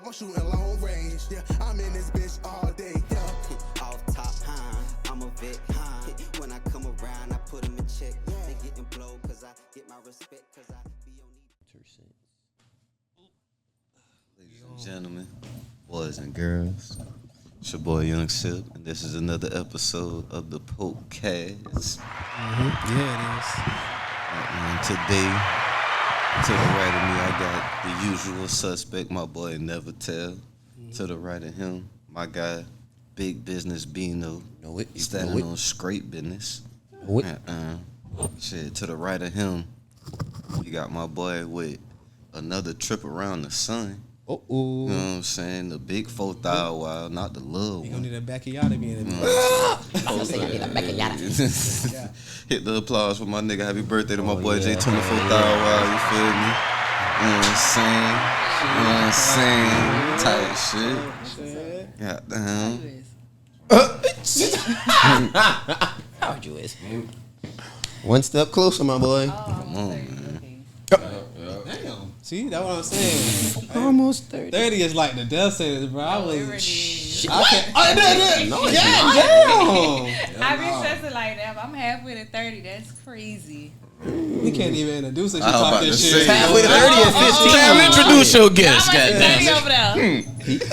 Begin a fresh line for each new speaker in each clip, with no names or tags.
I'm shooting long range. Yeah, I'm in this bitch all day. Yeah.
Off top, I'm a vet. When I come around, I put them in check. They getting blow cause I get my respect cause I be on need.
Ladies and gentlemen, boys and girls, it's your boy Young Sip, and this is another episode of the Pote Cast.
Yeah, it is.
And today, to the right of me, I got the usual suspect, my boy Nevatell. To the right of him, my guy, Big Business Bino. Standing on straight business. Shit, to the right of him, you got my boy with another trip around the sun. You know what I'm saying? The big 4,000 wild, not the little one.
You gonna need a backyard to be in it.
Hit the applause for my nigga. Happy birthday to my boy Jaytona 4,000 wild. You feel me? You know what I'm saying? Type shit. Goddamn.
How old you is? One step closer, my boy.
Come on, man.
Damn. See, that's what I'm saying.
Almost 30.
30 is like the death sentence, bro. I was.
No,
I be stressing like that, but I'm halfway to 30. That's crazy.
We can't even introduce it. She
I was
talk
about
this
to
shit.
say,
halfway to 30 is 15.
Damn, introduce your guest,
How much is
goddamn.
30 over there?
You can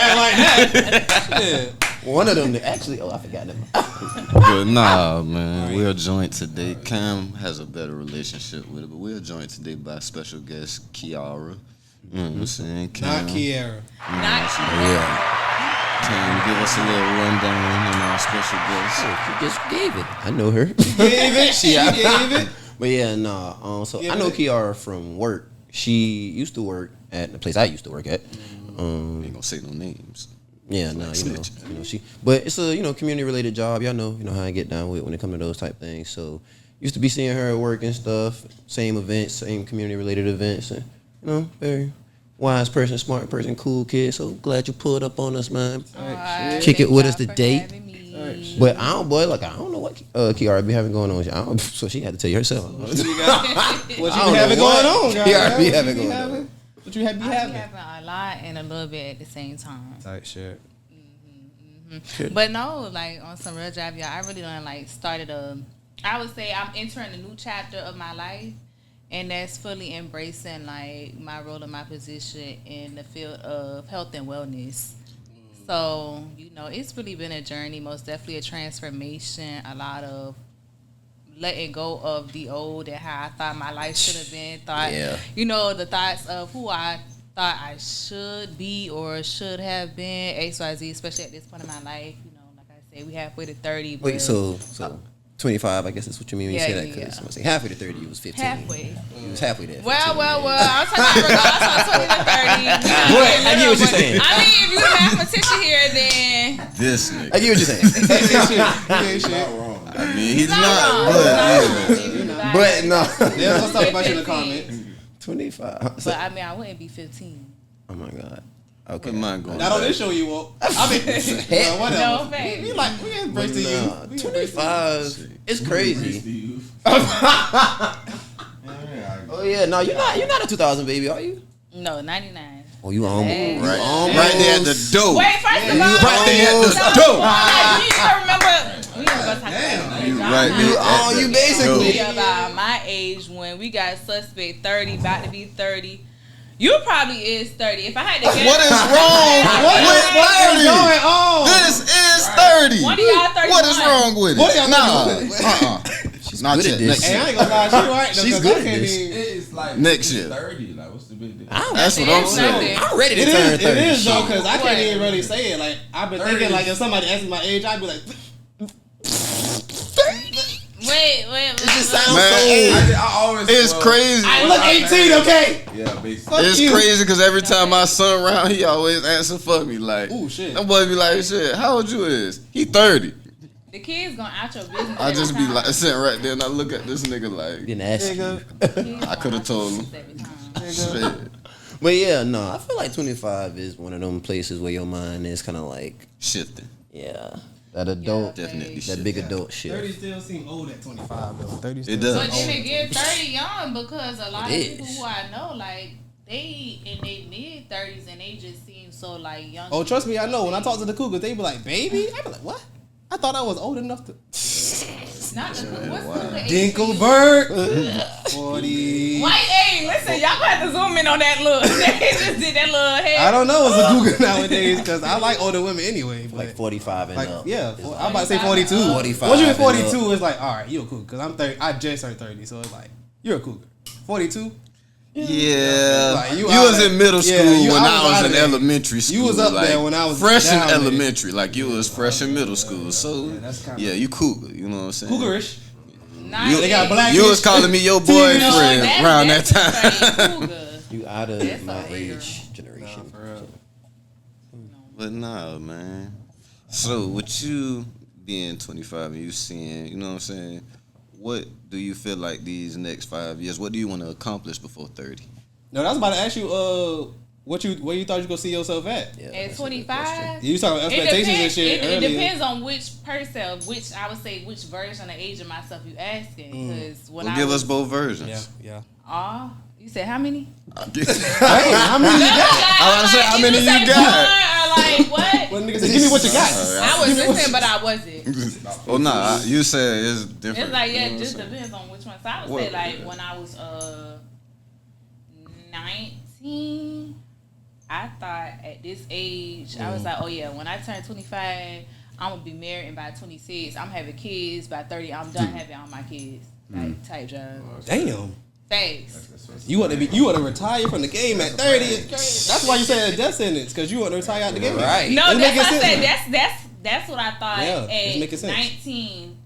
act like that. Shit.
One of them, actually, I forgot them.
But nah, man, we're joined today. Cam has a better relationship with it, but we're joined today by special guest Kiara. You know what I'm saying? Cam,
Not Kiara.
Not
Cam, give us a little rundown on our special guest.
She just gave it. I know her.
Gave it. She gave it.
But yeah, nah. So I know Kiara from work. She used to work at the place I used to work at.
Ain't gonna say no names.
Yeah, no, you know she. But it's a community related job. Y'all know how I get down with when it comes to those type things. So used to be seeing her at work and stuff. Same events, same community related events, and very wise person, smart person, cool kid. So glad you pulled up on us, man. Kick it with us today. But I don't know what Kiara be having going on. So she had to tell you herself.
What you be having going on, guys?
Kiara be having going on.
What you be having?
a lot and a little bit at the same time.
Type shit.
But no, like on some real job, y'all, I really done started I would say I'm entering a new chapter of my life, and that's fully embracing my role and my position in the field of health and wellness. So, it's really been a journey, most definitely a transformation, a lot of letting go of the old and how I thought my life should have been. The thoughts of who I thought I should be or should have been, XYZ, especially at this point in my life. Like I said, we halfway to 30.
Wait, so 25, I guess that's what you mean when you say that, because I was saying halfway to 30, you was 15.
Halfway.
You was halfway there.
Well, I was talking about 20 to 30.
I get what you're saying.
I mean, if you mathematician here, then...
This nigga.
I get what you're saying.
I mean, he's not,
but no.
Yeah, let's talk about you in the comments.
25.
But I mean, I wouldn't be 15.
Oh my God. Okay.
Not
on this show you won't. I mean, whatever.
No, babe.
We embrace the youth.
25. It's crazy. Oh yeah, no, you're not a 2000 baby, are you?
No, 99.
Oh, you almost.
Hey.
right there at the door.
Wait, first of all,
Right there at the door.
you remember. We ain't gonna talk about
You basically
about my age when we got suspect 30, about to be 30. You probably is 30. If I had to guess,
What is wrong with 30? This is 30.
One of y'all 31.
What is wrong with it?
What y'all
she's
Not
good
yet.
at this.
Hey, I ain't gonna lie, she right.
She's good at this.
It's like
Next year.
30. Like, what's the big deal?
That's what I'm saying.
I'm ready to turn 30.
It is though, because I can't even really say it. Like I've been thinking, if somebody asked me my age, I'd be like,
30?
Wait.
It just sounds
Man,
so.
I always
It's crazy.
I look 18, okay?
Yeah, basically.
It's crazy because every time my son around, he always answer for me like,
"Ooh, shit."
That boy be like, "Shit, how old you is?" He 30.
The kids gonna out your business.
I just be like sitting right there and I look at this nigga like,
Didn't ask you.
I could have told him. Shit.
But yeah, no, I feel like 25 is one of them places where your mind is kind of like
Shifting.
Yeah. That adult,
Definitely
that big adult shit.
30 still seem old at 25 though. 30 still
It does.
But then again, 30 young because a lot of people who I know, like they in their mid-30s and they just seem so like young.
Oh, trust me, I know. When I talk to the cougars, they be like, "Baby," I be like, "What?" I thought I was old enough to.
Not the what's the age?
Dinkelberg. 40.
White, hey, listen, y'all gonna have to zoom in on that look. They just did that little head.
I don't know. It's a cougar nowadays because I like older women anyway. But
Like 45 and
like,
up.
yeah, I'm about to say 42.
45
Once you hit
and
42, it's like, all right, you're a cougar. Because I'm 30. I just turned 30, so it's like, you're a cougar. 42.
Yeah,
Like,
you
out
was
of-
in middle school
yeah,
when
I
I
was
was
out
in
of there.
elementary school.
You was up
like,
there when I was
fresh in
down there.
elementary. Like you was fresh in middle school. So
that's kinda-
yeah, you cougar. You know what I'm saying?
Cougarish.
You,
They got black
you was calling me your boyfriend around that time.
You out of
That's
my
so real.
age generation.
For real.
But nah, man. So with you being 25 and you seeing, you know what I'm saying? What do you feel like these next 5 years? What do you want to accomplish before 30?
No, I was about to ask you, where you thought you gonna see yourself at?
Yeah,
At
that's a good
25,
question.
You was talking about expectations and shit
It
earlier.
depends on which person, which I would say, which version of age of myself you asking. Because when
Well,
I
give
was,
us both versions.
Yeah.
you said how many?
Hey, how many you got?
I was about to say, how many you got?
Or like what?
Well, nigga said, give me what you got.
I was listening, but I wasn't.
Oh, nah, you said it's different.
It's like,
you know
yeah,
what
it
I'm
just
saying?
depends on which one. So I would
What?
say like when I was 19, I thought at this age, I was like, oh yeah, when I turn 25, I'm gonna be married, and by 26, I'm having kids. By 30, I'm done having all my kids. Like type job.
Damn.
Thanks.
You want to retire from the game at 30? It's crazy. That's why you said a death sentence, because you want to retire out the game.
Right.
No,
It's
that's
making
what I
sense.
said. That's what I thought
Yeah, it's making
at
sense.
19.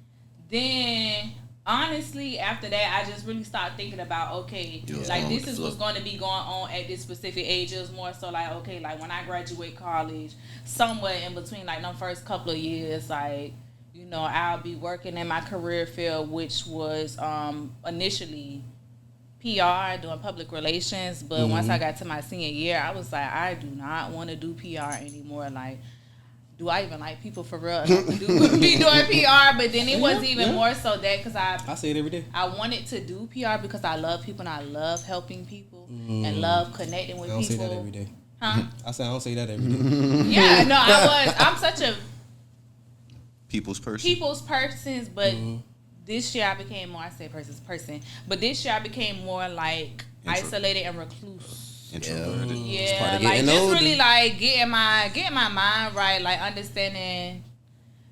Then honestly, after that, I just really started thinking about, okay,
You was
like
on
this
the
is what's
flow.
going to be going on at this specific age. It was more so like, okay, like when I graduate college, somewhere in between like them first couple of years, like, you know, I'll be working in my career field, which was initially PR, doing public relations. But once I got to my senior year, I was like, I do not want to do PR anymore. Like, do I even like people for real enough to be doing PR? But then it was even more so that because
I say it every day.
I wanted to do PR because I love people and I love helping people and love connecting with
I don't say
people.
that every day.
Huh?
I said I don't say that every day.
Yeah, no, I'm such a
People's person.
people's persons, but this year I became more, I say person, but this year I became more like isolated and recluse.
Introverted.
Yeah,
part of
like
getting
just
older.
really like getting my mind right, like understanding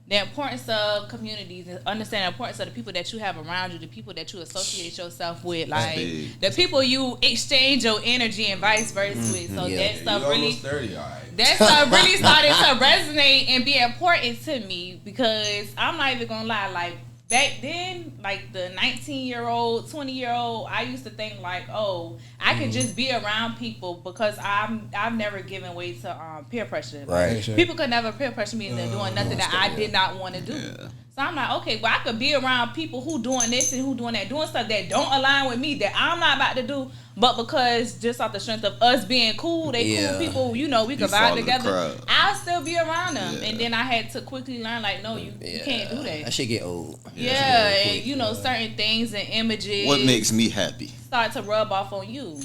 the importance of communities and understanding the importance of the people that you have around you, the people that you associate yourself with, like
big.
the people you exchange your energy and vice versa with. So
Yeah.
that stuff
You
really
almost 30, all right.
that stuff really started to resonate and be important to me because I'm not even gonna lie, like back then, like the 19-year-old, 20-year-old, I used to think like, oh, I can just be around people because I've never given way to peer pressure.
Right.
People could never peer pressure me into doing nothing that I did not want to do.
Yeah.
So I'm like, okay, well, I could be around people who doing this and who doing that, doing stuff that don't align with me that I'm not about to do. But because just off the strength of us being cool, they cool people, you know, we
You
could
follow
vibe
the
together.
crowd.
I'll still be around them.
Yeah.
And then I had to quickly learn, like, no, you can't do that.
That shit get old.
Yeah, and you know, certain things and images
What makes me happy?
start to rub off on you.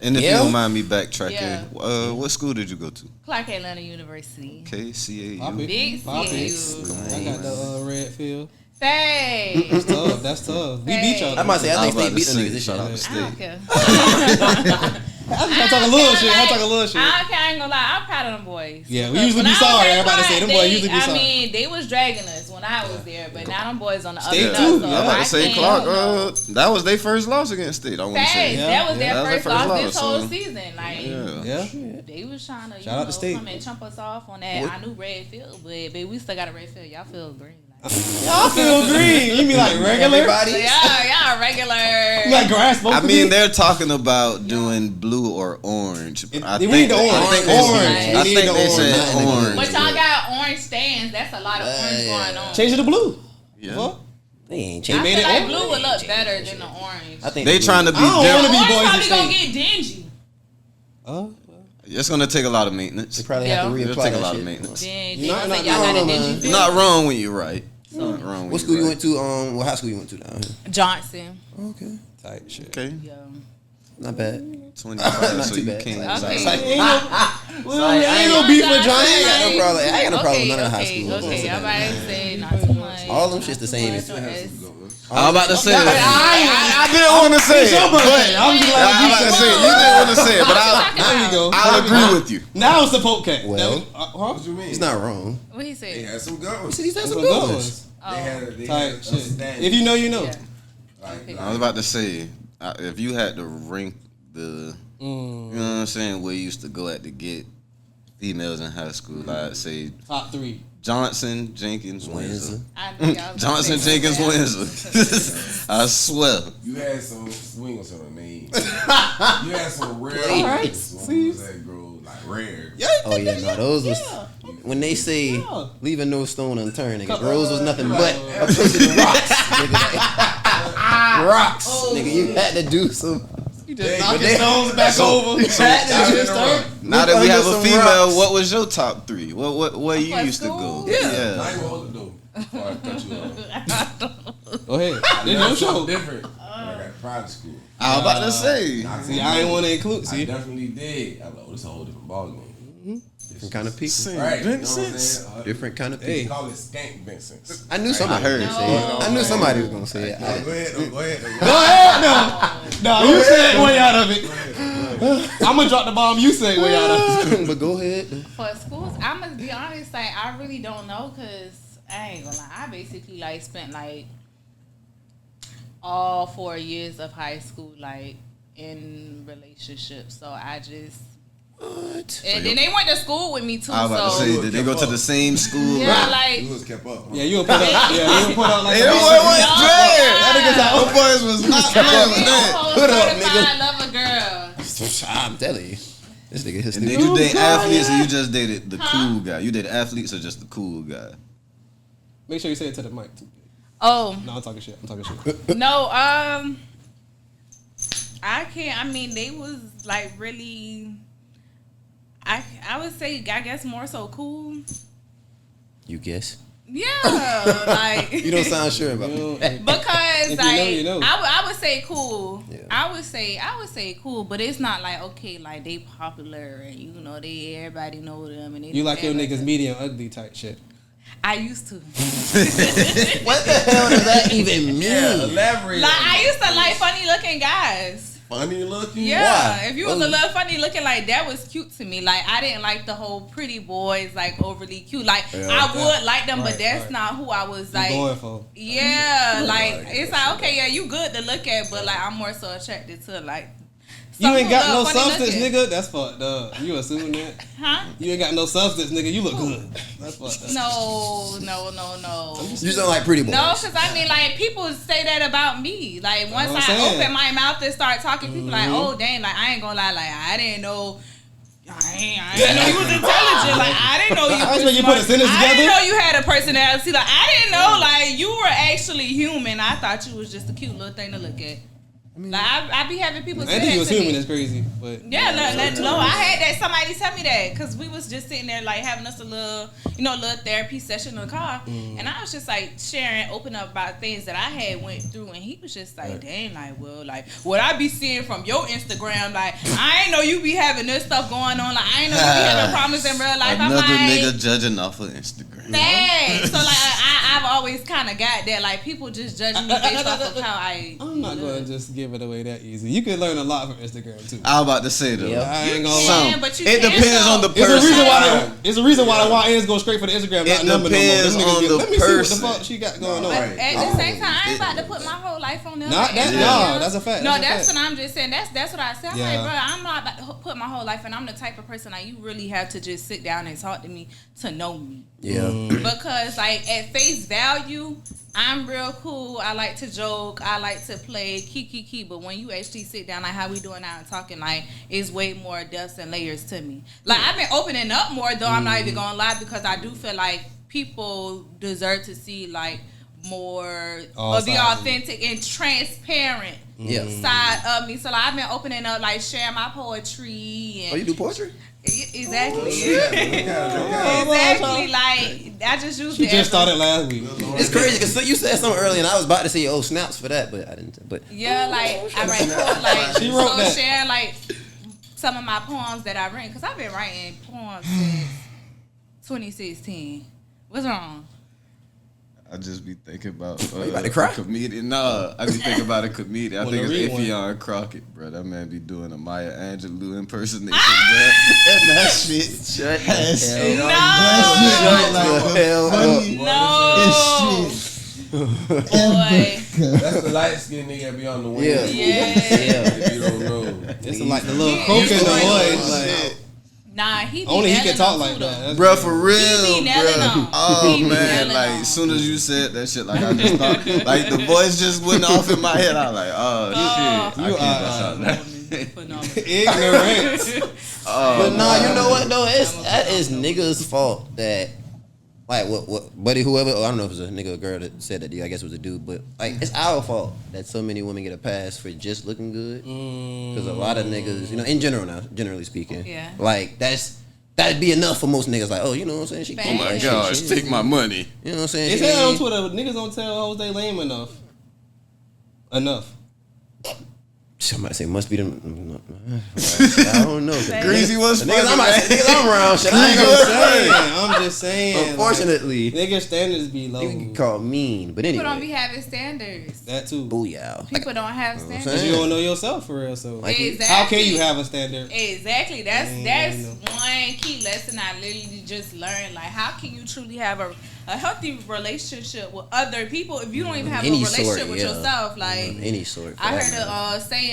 And if
Yeah.
you don't mind me backtracking,
Yeah.
what school did you go to?
Clark Atlanta University.
Okay, CAU.
Poppy.
Big
Poppy.
CAU.
I got the red field.
Thanks.
That's tough. That's tough. We beat y'all.
I might say, I think
was
they
about
beat
to
them
say,
niggas this
shout
year.
out to
I don't
State.
care.
I just talk a little shit. I talk a little shit.
I ain't gonna lie, I'm proud of them boys.
Yeah, we
Because
usually
when
be
I was
sorry.
at
Everybody say
Clark,
them boys usually be
I
sorry.
mean, they was dragging us when I was there, but now them boys on the
State
other
too,
side. So
yeah.
I'm about
I
to say
can't,
Clark.
you know.
That was their first loss against State. I want to
Facts.
say.
That was their
That was
first
their first
loss this
loss,
whole
so-
season. Like,
Yeah.
they was trying to,
Shout out to State.
come and chump us off on that. I knew red field, but we still got a red field. Y'all feel green. Like,
Y'all feel green. You mean like regular?
Everybody.
y'all regular.
Like grass supposed
I
to
mean,
be?
they're talking about doing blue or orange.
We
I
need the orange.
I think they
Orange.
said-
We
I
need
think
the
they said
orange.
orange.
But y'all got orange stands. That's a lot of orange going on.
Change it to blue.
Yeah.
Fuck.
They ain't
I
changed.
made
feel
it
like
orange.
blue would look better than the orange.
I think
They trying to be
I don't
different.
wanna be
Orange
boys
probably
in
gonna
state.
get dingy.
It's gonna take a lot of maintenance.
They probably have to
Yeah.
reapply
It'll take a
that
lot of
shit.
maintenance.
Then
Nah,
they gonna
nah,
say y'all
nah,
got a
nah,
dingy
nah.
feel.
Not wrong when you're right. Not wrong when
What school
you're
you
right.
went to? What high school you went to down here?
Johnson.
Okay.
Type shit.
Okay.
Yeah.
Not bad.
25,
Not
so
too
you
bad.
can't.
Okay.
Like,
Ain't no beef with John. I ain't got no problem. I ain't got no problem with none of the high school.
Okay, I'm about to say not too much.
All them shit's the same.
I'm about to say it. I didn't want to say it.
I'm
But
just
I'm about to say it. You didn't want to say it, but
There you go.
I'll agree with you.
Now it's the poke cat.
Well,
What you mean?
he's not wrong.
What he
They
said?
had some good ones.
He's had
Some
some
good
good
ones.
ones.
They
Type
had
shit.
standards.
If you know, you know.
Yeah.
Like,
I was about to say, if you had to rank you know what I'm saying, where you used to go at to get females in high school, I'd say
Top 3.
Johnson, Jenkins, Windsor.
I knew y'all was
Johnson,
gonna say
Jenkins,
that.
Windsor. I swear.
you had some swingers on the name. You had some rare ones. Ones that grow like rare.
Oh yeah, no, those was when they say leaving no stone unturned. Nigga, Rose was nothing but a pussy to rocks. Nigga. Rocks, nigga. You had to do some.
You just knock your stones back over.
Now that we have a
Some
female,
rocks.
what was your top 3? Where you
For
used to go?
school?
I
Yeah.
ain't gonna hold it though. Before I cut you off.
Go ahead. It's your
That's
show.
something different. When I got private school.
I was about to say.
See, I ain't want to include.
I
See,
definitely did. I was like, oh, this is a whole different ballgame.
Different kind of people.
Right. You know what I'm
Vincent's.
saying?
Different kind of
They
people.
call it skank Vincent's.
I knew somebody
heard.
was gonna say it. I knew somebody was gonna say it.
Go ahead. Go ahead.
go ahead. No, you segue out of it. I'm gonna drop the bomb. You segue out of it.
But go ahead.
For schools, I must be honest, like I really don't know, cause I ain't gonna lie, I basically like spent like all 4 years of high school like in relationships. So I just and then they went to school with me too.
I was about to
So
say, did they go to the same school?
yeah, like
You was kept up. Huh?
Yeah, you gonna put up. Yeah, you gonna put up like.
Hey,
a
them boys
basic-
was
No,
dread.
God.
Them boys was not
I
playing
be
with
a
that.
whole
Put up,
certified
nigga.
lover girl.
I'm telling you, this nigga his
And did
nigga.
you date athletes or you just dated the cool guy? You dated athletes or just the cool guy?
Make sure you say it to the mic too.
Oh
No, I'm talking shit.
no, I can't. I mean, they was like really. I would say I guess more so cool.
You guess?
Yeah, like
You don't sound sure about me.
because
If you
like
know, you know.
I would say cool.
Yeah.
I would say cool, but it's not like okay, like they popular and you know they everybody know them and they
You like your
everybody-
niggas medium ugly type shit.
I used to.
What the hell does that even mean?
Elaborate.
Like I used to like funny looking guys.
Funny looking.
Yeah,
Why?
if you was a little funny looking, like that was cute to me. Like I didn't like the whole pretty boys, like overly cute. Like I would like them, but that's not who I was like.
Going for.
Yeah, like it's like okay, yeah, you good to look at, but like I'm more so attracted to like.
You
some
ain't
who
got no
look funny
substance,
looking.
nigga. That's fucked up. You assuming that?
Huh?
You ain't got no substance, nigga. You look good. That's fucked up.
No.
You sound like pretty boys.
No, because I mean, like, people say that about me. Like, once
what I'm
I
saying.
open my mouth and start talking, people like, oh, dang, like, I ain't gonna lie, like, I didn't know. I ain't know you was intelligent. Like, I didn't know you
That's
was
when you put a
smart.
sentence
I
together.
didn't know you had a personality. Like, I didn't know, like, you were actually human. I thought you was just a cute little thing to look at. Like, I be having people say
I think
that
you was
to
human
me.
is crazy, but
Yeah, no, I had that somebody tell me that because we was just sitting there like having us a little, little therapy session in the car, and I was just like sharing, open up about things that I had went through, and he was just like, dang, like, well, like what I be seeing from your Instagram, like I ain't know you be having this stuff going on, like I ain't know you be having problems in real life.
Another
I'm like,
nigga judging off of Instagram.
dang. So like I've always kind of got that, like people just judging me based off of how I.
I'm not gonna just give it away that easy. You can learn a lot from Instagram too.
I was about to say though.
Yep.
I ain't gonna
Yeah,
lie.
but you
It
can,
depends
though.
on the
It's a
person.
reason why. It's a reason why the YNs go straight for the Instagram.
It
Not number no more.
depends
Them niggas
on
get,
the
let me see what
person.
the fuck she got going on.
But
Right.
at the same time, I ain't about to put my whole life on there.
Not that.
Yeah.
No, that's a fact.
No,
That's a
that's
fact.
what I'm just saying. That's what I said. I'm
Yeah.
like, bro, I'm not about to put my whole life, and I'm the type of person like you really have to just sit down and talk to me to know me.
Yeah.
Because like at face value, I'm real cool. I like to joke. I like to play kiki. But when you actually sit down, like how we doing now and talking, like it's way more depths and layers to me. Like I've been opening up more though. I'm not even gonna lie because I do feel like people deserve to see like more
All
of the
sides.
authentic and transparent side of me. So like, I've been opening up, like sharing my poetry. And
Oh, you do poetry?
Exactly.
Yeah.
Exactly. Like I just used
She
it.
just started last week.
It's crazy because you said something earlier, and I was about to say, "Oh, snaps for that," but I didn't. But
Yeah, like I write poems. Like
She wrote that.
share like some of my poems that I written because I've been writing poems since 2016. What's wrong?
I just be thinking about
you about to cry?
a comedian. Nah, I be thinking about a comedian. I
Wanna
think
read
it's
one?
Ifeon Crockett, bro. That man be doing a Maya Angelou impersonation, bro. And that shit has
No. Boy.
That's the light skinned nigga that be on the wing.
Yeah.
If you don't know.
It's like the little croak in the voice. Like,
Nah, he be
only he
nailing
can talk
them
like
too,
that.
though.
That's
Bro,
crazy.
for real,
He be nailing
bro.
them.
Oh
He be
man,
nailing
like
them.
as soon as you said that shit, like I just thought, like the voice just went off in my head. I was like, oh shit,
You
I can't bust out that.
Phenomenal.
Ignorant.
But nah, you know what though? That is niggas' fault that like what buddy whoever, I don't know if it was a nigga or girl that said that, I guess it was a dude, but like it's our fault that so many women get a pass for just looking good. Because a lot of niggas, you know, in general now, generally speaking,
Yeah.
like that'd be enough for most niggas. Like, oh, you know what I'm saying? She
Oh
Oh
cute,
my
like,
gosh,
she-
take my money.
You know what I'm saying?
They
She-
say that on Twitter, but niggas don't tell hoes they lame enough. Enough.
Somebody say must be them. I don't know.
Greasy was
Niggas
funny.
I'm around. Shit, I ain't gonna say.
I'm just saying.
Unfortunately,
like, nigga standards be low.
you can call mean, but
People don't be
anyway.
having standards.
That too.
Booyah.
People don't have
know what I'm
standards.
You don't know yourself for real, so
Like it-
Exactly.
how can you have a standard?
Exactly. That's
Mm,
one key lesson I literally just learned. Like, how can you truly have a healthy relationship with other people if you don't even have a
Any
relationship
sort,
with
yeah.
yourself? Like,
Any sort. for
I
that
heard
matter.
a saying: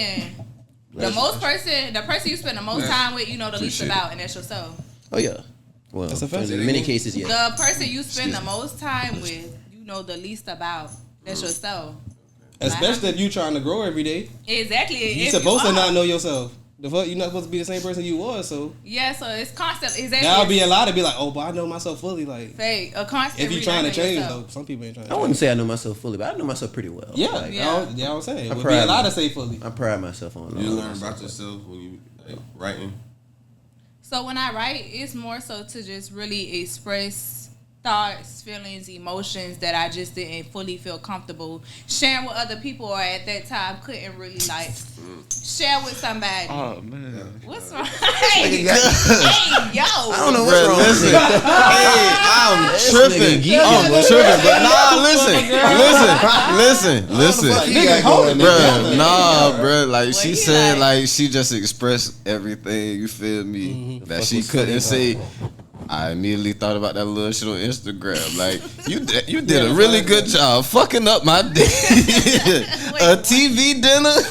the person you spend the most time with, you know the least about, and that's yourself.
Oh yeah. Well,
That's a fact.
in many cases, yeah.
The person you spend the most time with, you know the least about, that's yourself.
Especially if you trying to grow every day.
Exactly.
You
If
supposed to
are.
not know yourself. The fuck, you're not supposed to be the same person you was. So
Yeah, so it's constant. Exactly.
that'll be a lot to be like, oh, but I know myself fully. Like,
fake. A constant.
if you trying to
relearning
change
yourself.
though, some people ain't trying to.
I wouldn't say I know myself fully, but I know myself pretty well.
Yeah,
Like,
Yeah.
I'm saying. It would be
pride
a lot
me.
to say fully.
I pride myself on.
You
knowing
learn
myself.
about yourself when you like writing.
So when I write, it's more so to just really express thoughts, feelings, emotions that I just didn't fully feel comfortable sharing with other people, or at that time couldn't really like share with somebody.
Oh man.
What's wrong? Hey, yo!
I don't know what's
Bro,
wrong.
listen. Hey, I'm
This
tripping.
nigga geeking,
I'm
bro.
tripping. But nah, listen.
Nigga, hold it,
Bruh, nah, bruh. Like she
he
said,
like-
like she just expressed everything. You feel me? That
fuck
she
was
couldn't
funny
say. I immediately thought about that little shit on Instagram. Like you did a really good job fucking up my day. A TV dinner,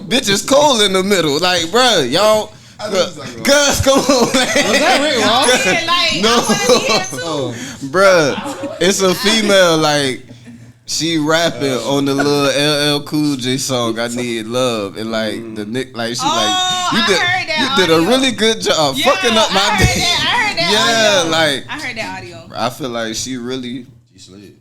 bitch is cold in the middle. Like, bruh, y'all. Gus, come on, man.
Was that Rick Ross?
Yeah, like,
No.
I want to be here too.
Bruh, it's a female, like, she rapping on the little LL Cool J song, I Need Love. And, like, the Nick, like, she,
Oh,
like,
I heard that
you did a
audio.
really good job
Yeah,
fucking up my
I heard
day.
that. I heard that
Yeah,
audio.
like,
I heard that audio.
I feel like she really,
She slid.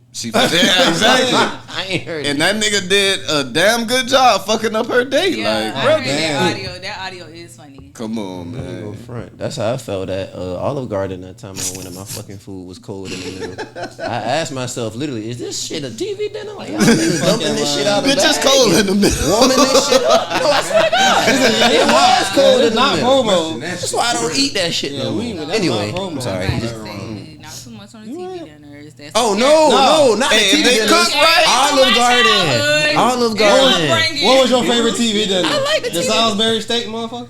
yeah, exactly.
I ain't heard
And
it.
that nigga did a damn good job fucking up her day.
Yeah,
Like,
I
bruh,
heard that audio. That audio is funny.
come on,
Go
man.
front. That's how I felt at Olive Garden that time I went and my fucking food was cold in the middle. I asked myself, literally, is this shit a TV dinner? Like, y'all niggas dumping this shit out of the
Bitch is
bag
cold
and
in the middle.
warming this shit up. No, I swear to God. It was cold in
It's
the
not
middle.
promo.
That's why I don't eat that shit no more.
that's
Anyway,
not promo.
I'm sorry.
Right, not too much on the TV dinners. That's
Oh,
okay.
no, not
Hey,
the
if
TV
they
dinners.
cook right,
Olive
My
Garden.
childhood.
Olive
It
Garden.
was bringing-
What was your favorite TV dinner?
I like the
The
TV.
Salisbury steak, motherfucker.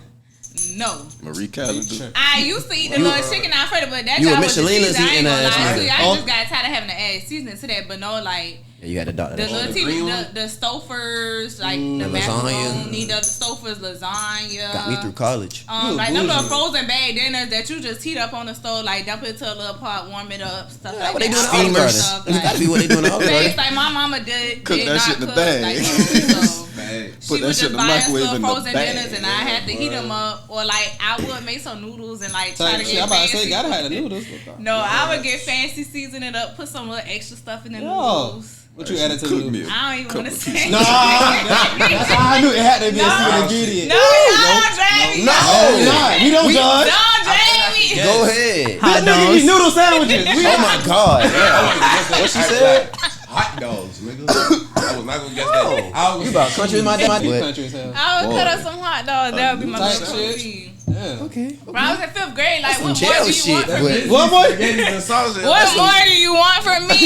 No.
Marie Callender's.
I used to eat the little chicken Alfredo, but that
You a
job was the
Michelina's
season. I ain't
eating
gonna
ass
lie to
nigga.
you. I
Oh.
just got tired of having to add seasoning to that. But no, like
Yeah, you had a doctor.
the
that
little
shit.
green
TV,
one?
the Stouffer's, like the
lasagna.
macaroni, the Stouffer's lasagna.
Got me through college.
Like them little frozen bag dinners that you just heat up on the stove, like dump it to a little pot, warm it up, stuff
That's
like
what they
that.
do in
I
Olive
like
Garden.
stuff,
It's
like-
gotta be what they do in Olive
Things
Garden.
like my mama did
Cook
did
that
not
shit in the
cook,
bag.
Like, so
Hey,
she
Put that
would
shit in
just
the
buy us
microwave
little
in the
frozen
bag.
dinners, and I had to heat them up, or like I would make some noodles and like try to
Shit,
get
I'm about to
fancy.
say, gotta have the noodles.
No, I would get fancy, season it up, put some little extra stuff in the
Yo.
noodles.
What you added to the noodles?
I don't even want to say.
Nah, that's how I knew it had to be a secret ingredient.
No, don't drag me.
We don't judge.
Don't drag me.
Go ahead.
This nigga eat noodle sandwiches.
Oh my God. Yeah.
What
she said?
Hot dogs, nigga. I was not gonna guess that. I was
You about country with my dad?
You
But
country as hell.
I would cut up some hot dogs. That would be my
Type
little
shit.
protein.
Yeah.
okay.
When I was in 5th grade, like,
Some
what more
jail
do you
shit.
want from me?
But
What boy?
What more do you want from me?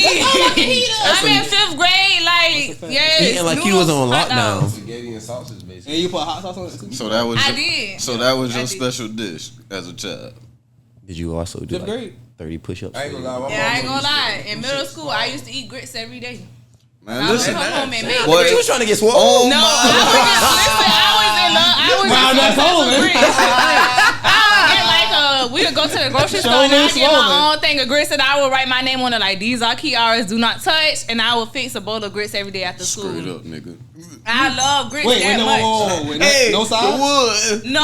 I'm in 5th grade, like, yes.
eating like you was on
noodles, hot
lockdown.
dogs.
spaghetti and sausage, basically.
And you put hot sauce on it too?
So that was
I
your,
did.
So that was
I
your
did.
special dish as a child.
Did you also do
5th
like
grade.
30 push-ups?
I ain't gonna lie. my
Yeah, I ain't
mama
gonna
used to
lie.
do
In
some
middle
shit
school,
called-
I used to eat grits every day.
Man,
I would
listen.
come home and make
Boy,
You was trying to get swole?
No, I was in love. I was
Round that
just
hole, man.
I would get like we would go to the grocery store and I would get my own thing of grits and I would write my name on it like these are Kiara's, do not touch, and I would fix a bowl of grits every day after school.
straight up, nigga.
I love grits
Wait,
that
no,
much.
wait, no size?
wood.
No,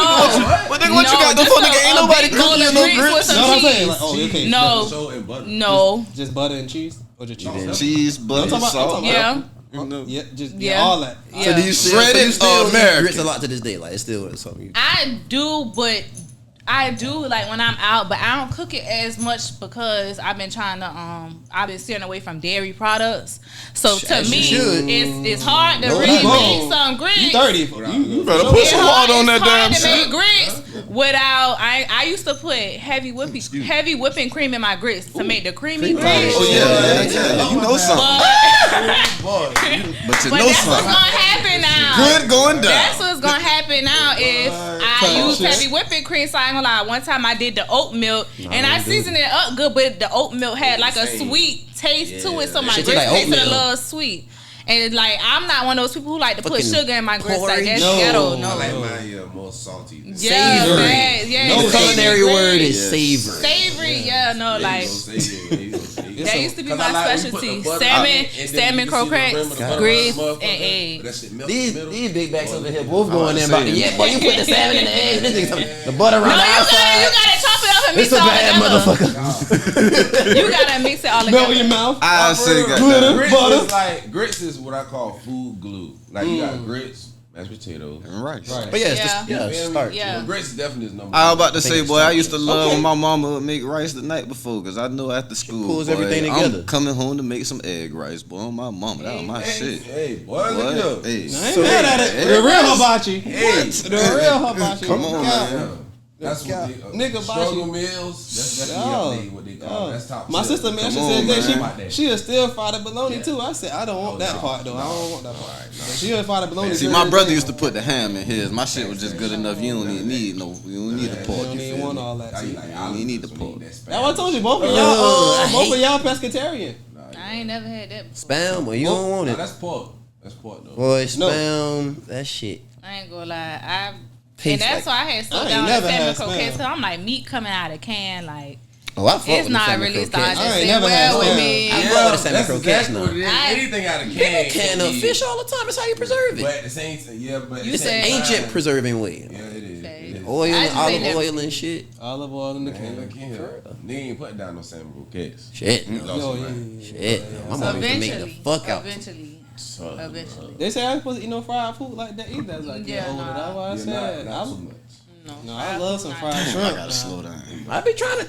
What nigga, what you got?
no,
The fuck nigga,
just
ain't
a
nobody
big bowl
cooking
of
no
grits with
grits.
some
No, I'm saying
cheese.
like, oh, okay.
No,
Salt and butter.
no,
Just butter and cheese, or just cheese?
Cheese, butter,
I'm talking about-
salt.
I'm talking
yeah.
You know.
Yeah, just
Yeah.
all that.
Yeah.
So do you still,
Shredded or
eat
American?
grits a lot to this day? Like it's still something you.
I do, but I do like when I'm out, but I don't cook it as much because I've been trying to I've been steering away from dairy products. So to
As you
me,
should.
it's hard to
No,
really
no.
make some grits.
You 30.
You better put some water on that damn
It's hard to
shit.
make grits without. I used to put heavy whipping cream in my grits to make the creamy grits.
Oh yeah. You know something.
Boy,
But you
But
know
that's what's
something.
gonna happen now.
Good going down.
That's what's gonna happen now if I use heavy whipping cream. So I ain't gonna lie. One time I did the oat milk and I seasoned it up good, but the oat milk had like a sweet taste to it, so my
Shit
grits
taste like
tasted a
oatmeal.
little sweet. And like I'm not one of those people who like to put
Fucking
sugar in my grits. Like
porridge.
that's
No.
ghetto.
I
No.
like mine more salty.
Yeah,
Savory.
man, yeah.
The culinary
savory
word
grits.
is savory.
Savory. Yeah, no, like. That used to be my specialty. Salmon croquettes, grits, and eggs.
These big backs over here both going in about the yeah, boy, you put the salmon in the eggs. This nigga talking the butter around
No,
the
you
outside.
gotta chop it up and
It's
mix
a
it all
bad
together.
motherfucker.
You gotta mix it all
Melt in your
together.
mouth.
I say
Glitter.
got
Grits
Butter.
is like grits is what I call food glue. Like you got grits, mashed potatoes,
and rice.
Right.
But yeah, it's
Yeah.
yeah,
You
starch.
Yeah.
But grits definitely is number
I was
one.
about to say, boy, I used to love when my mama would make rice the night before, because I know after school,
pulls
boy,
everything
I'm
together.
coming home to make some egg rice, boy. On my mama, that was my shit.
Hey, boy, look
What?
up.
Hey,
I ain't mad at it. The real hibachi.
Hey,
The real hibachi.
Come on,
God.
man.
That's what they,
Nigga,
struggle
bashi.
meals. That's
Yo.
definitely what they call it. That's top.
My
shelf.
sister, man, she
Come on,
said
man.
that she'll still fry the bologna too. I said I don't want that part though. I don't want that part. But she'll fry the bologna.
See, my brother used to put the ham in his. My shit was just good enough. You don't even need no. You don't need the
You
pork.
don't
You
even
feel
want
me?
all that.
I
See?
eat like
You
olives,
need the
so
pork.
That's what I told you. Both of y'all, both of y'all pescatarian.
I ain't never had that.
Spam, well, you don't want
No,
it.
that's pork. That's pork though.
Boy, spam, that shit.
I ain't gonna lie. And
Tastes
that's
like,
why I had
I
slowed
ain't
down the
never
salmon
had
croquettes
spam.
because I'm like meat coming out of can. Like
oh, I fuck
it's
with the
not
salmon
really
croquettes.
starting to
I ain't
sit
never had
well with
spam.
me.
I fuck with the salmon
That's
croquettes
exactly
now.
what it is. Anything out of can.
Can of fish all the time. That's how you preserve
But
it.
at the same time, yeah, but
You
at the same
said-
Ancient
time-
preserving way.
Yeah, it is.
Okay.
It is.
Oil,
I
and
just
olive
ain't never-
oil and shit.
Olive oil in the
Man,
can.
look here. Nigga ain't putting down no salmon croquettes.
Shit.
Lost
Yo,
some
yeah,
money.
yeah,
Shit. My mom used to make the
Eventually,
fuck out.
eventually.
They say I ain't supposed to eat no fried food like that either. I was like,
Yeah,
yeah, older.
nah.
That's why I
Yeah,
said.
not too much.
No, I love some fried
I
shrimp.
gotta slow down.
I be trying to.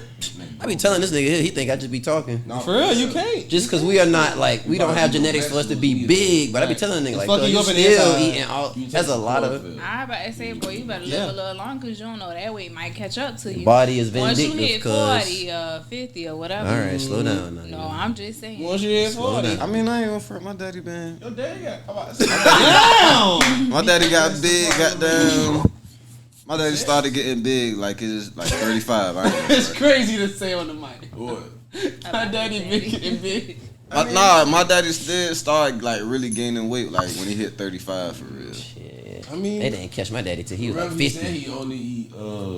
I be telling this nigga here, he think I just be talking.
No,
For real, you can't.
Just because we are not like we don't have genetics for us to be big, but I be telling the nigga like,
fuck
"Cuz
you
you
up in the
still
inside."
eating all. That's a lot of.
I about to say, boy, you better live
Yeah.
a little longer because you don't know that weight might catch up to you.
Body is
Once you
vindictive,
hit
cuz.
40 or 50 or whatever.
All right, slow down. Now,
No, I'm just saying.
Once you hit 40.
I mean, I ain't gonna front my daddy, man.
Your daddy got. I'm about to say.
Damn!
My daddy got big, goddamn. My daddy started getting big like it's like 35. I ain't
It's crazy to say on the mic.
What?
My daddy big and big.
my daddy still started like really gaining weight like when he hit 35 for real.
Shit.
I mean,
They didn't catch my daddy till he was like
Remember he said
50.
he only eat.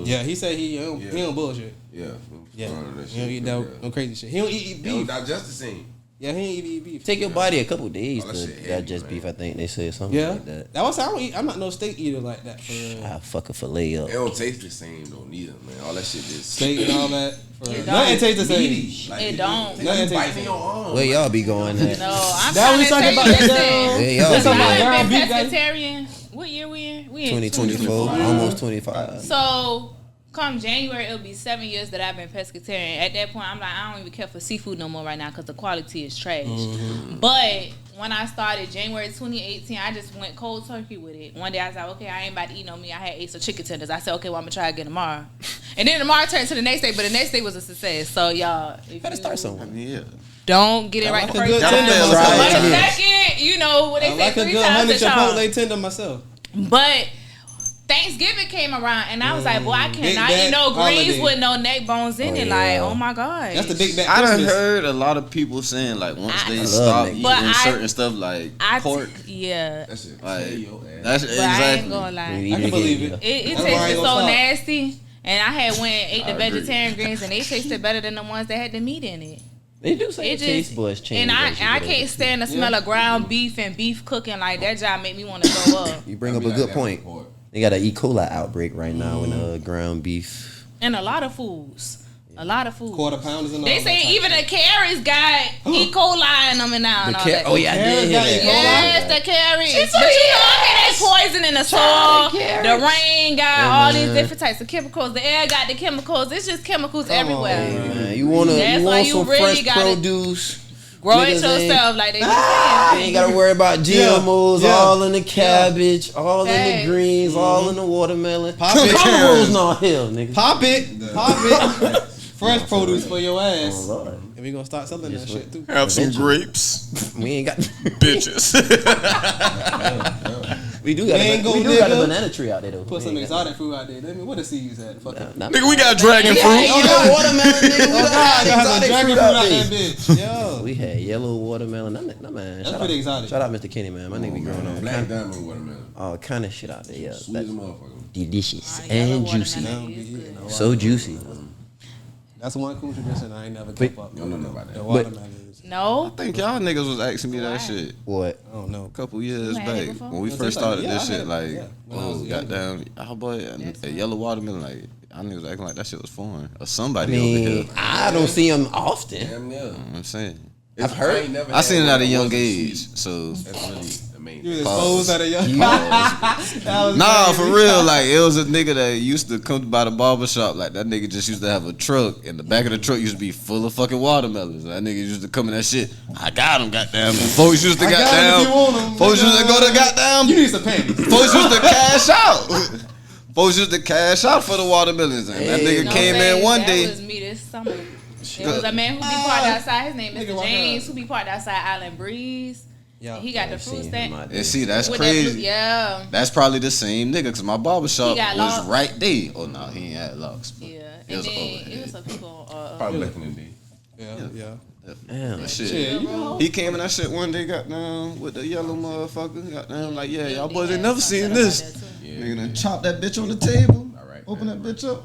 yeah, he said he don't bullshit.
Yeah.
Yeah,
That
he don't eat that no crazy shit. He don't eat
He don't
beef.
digest the same.
Yeah, he ain't eat beef.
Take your body a couple days
Oh, that
to
shit heavy,
digest
man.
beef. I think they said something
Yeah.
like that.
That was I don't eat. I'm not no steak eater like that. For
I fuck a fillet up.
It don't taste the same though, neither, man. All that shit is
steak and all that.
It
Nothing
don't.
tastes the same.
meaty. Like,
It don't.
Nothing
You
tastes
biting
the
your arm.
Where y'all be going at?
No, I'm
That
trying
we
to
talking
tell
about
you,
that.
listen.
Where y'all
That's
be
about
I
at?
ground
have been
beef, guys.
pescatarian. What year we in? We in
2024, almost 25.
So, come January, it'll be 7 years that I've been pescatarian. At that point, I'm like, I don't even care for seafood no more right now because the quality is trash. But when I started January 2018, I just went cold turkey with it. One day I was like, okay, I ain't about to eat no meat. I had ate some chicken tenders. I said, okay, well, I'm going to try again tomorrow. And then tomorrow turned to the next day, but the next day was a success. So, y'all, if
Gotta
you
start somewhere.
Yeah.
don't get it right
like
the
a
first
good
time.
tender
But
myself.
the second, you know, what they
I
say,
like a
3
good
times
honey
the charm.
chipotle tender myself.
But Thanksgiving came around, and I was like, boy, I
Big
cannot
Bad
eat no greens
holiday.
with no neck bones in it.
yeah.
Like, oh my God.
That's the big back
I done
Christmas.
heard a lot of people saying like once
I
they
love
stop
niggas.
eating
But
certain stuff like pork,
yeah.
That shit
like
tear your ass.
that's
But I ain't
exactly.
gonna lie.
You eat
I can
it
believe
again,
it.
It
That's why I ain't
tasted
gonna
so
stop.
nasty. And I had went and ate the
I agree.
vegetarian greens, and they tasted better than the ones that had the meat in it.
They do say
It
taste
just,
buds change.
and I
as you
I
get
can't
older.
stand the smell of ground beef and beef cooking like that. Job make me want to throw up.
You bring
I
up
be
a
like
good
that
point.
with pork.
They got an E. coli outbreak right now in ground beef.
And a lot of foods. A lot of foods.
Quarter pounders and all
They
that
say
type
even
of
the carrots got E. coli in them and now and all that.
Oh yeah, I did hear
Carrots got
that.
Yes, the carrots. But you know, I mean, they poison in the soil. The rain got all these different types of chemicals. The air got the chemicals. It's just chemicals everywhere.
Man, you want
That's why you
some
really
fresh
gotta
produce.
Grow it
Niggas ain't-
yourself, like they be
You
saying.
ain't gotta worry about GMOs,
Yeah.
all in the cabbage, all in
Facts.
the greens, all in the watermelon.
Pop it.
Come rules not hill, nigga.
Pop it. Pop it. Fresh produce for your
Oh,
ass.
Lord.
And we gonna start selling that shit too.
Have some grapes,
We ain't got.
bitches.
we do got.
Mango,
We do got a
nigga.
banana tree out there though.
Put some exotic fruit out there. Let me. What the seeds at? Fuck it.
Nigga, we got dragon
Yeah,
fruit.
you got watermelon, nigga. We
Oh
done
God,
had
I have some
exotic
dragon
fruit
fruit
out
out
there.
that bitch. Yo.
We had yellow watermelon. That man.
That's
shout
pretty
out,
exotic.
Shout out, Mr. Kenny, man. My nigga be growing on
Black diamond watermelon.
all kind of shit out there. Yeah,
Sweet as a motherfucker.
delicious
Yellow
and juicy.
watermelon is good.
So juicy.
That's one cool tradition I ain't never kept up.
You don't know nothing about
The
that.
watermelons.
No.
I think y'all niggas was asking me that shit
What?
I don't know.
a couple years
You had it
back
before?
when we
Yeah,
first
it's like-
started
yeah,
this
I
shit.
had it,
Like,
yeah, when I was
oh
younger.
goddamn, y'all boy, a yellow watermelon. Like, I niggas acting like that shit was foreign or
I
somebody over here.
mean, I don't see them often.
Damn yeah.
You know what I'm saying.
I've heard.
I seen it at a young age, so
That's really the main
You was
thing.
exposed at a young. That was
nah,
crazy.
for real. Like, it was a nigga that used to come by the barber shop. Like, that nigga just used to have a truck, and the back of the truck used to be full of fucking watermelons. That nigga used to come in that shit. I got him, goddamn. Folks used to
I got 'em if you want 'em,
goddamn. Folks used to go to goddamn.
You need some panties.
Folks used to cash out. Folks used to cash out for the watermelons. And that nigga
No,
came
babe,
in one
that
day.
was me this summer. It was a man who be parked outside. His name is
Nigga,
Mr.
walk
James,
up.
who be parked outside Island Breeze.
Yeah.
He got the
I've
fruit
seen
stand.
him out
And
there.
see, that's
with that blue-
crazy.
Yeah.
That's probably the same nigga, because my barber shop
He got
was
locks.
right there. Oh, no, he ain't had locks. But
Yeah.
It
And
was
then
overhead.
it was some people.
Probably back in the day.
Yeah.
Damn.
But shit.
Shit.
He came in that shit one day, goddamn, with the yellow motherfucker. Goddamn, like, yeah, y'all boys
They
ain't
had
never
something
seen
about
this.
that, too.
Nigga done chop that bitch on the table.
All right.
Open that bitch up.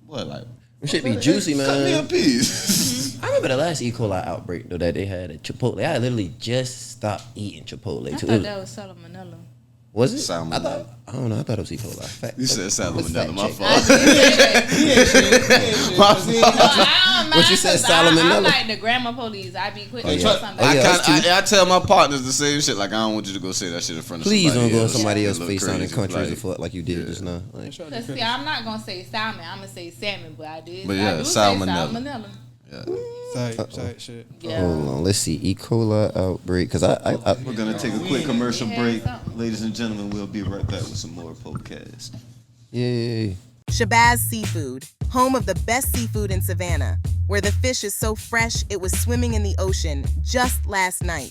What, like?
Shit be juicy,
Cut me a
man.
piece.
I remember the last E. coli outbreak though that they had at Chipotle. I literally just stopped eating Chipotle
I
too.
thought that was salmonella.
Was it?
Salmonella.
I thought. I don't know. I thought it was E. coli.
You said salmonella, my
check.
fault.
No, I don't mind.
What you said,
'cause
salmonella?
I'm like the grandma police. I be quick to
yeah.
say something.
Oh, yeah.
I tell my partners the same shit. Like, I don't want you to go say that shit in front of
Please
somebody
don't go in
else.
somebody
It
else's
look
face sounding
crazy.
country as
Like,
fuck like you did just now. Like,
Cause see, I'm not gonna say salmon. I'm gonna say salmon, but I did.
But
I
yeah,
do
salmonella.
Say salmonella.
Tight shit.
Yeah.
hold on. Let's see. E. coli outbreak. Because I
We're gonna take a quick commercial
Yeah,
break,
something.
ladies and gentlemen. We'll be right back with some more podcasts.
yeah.
Shabazz Seafood, home of the best seafood in Savannah, where the fish is so fresh it was swimming in the ocean just last night.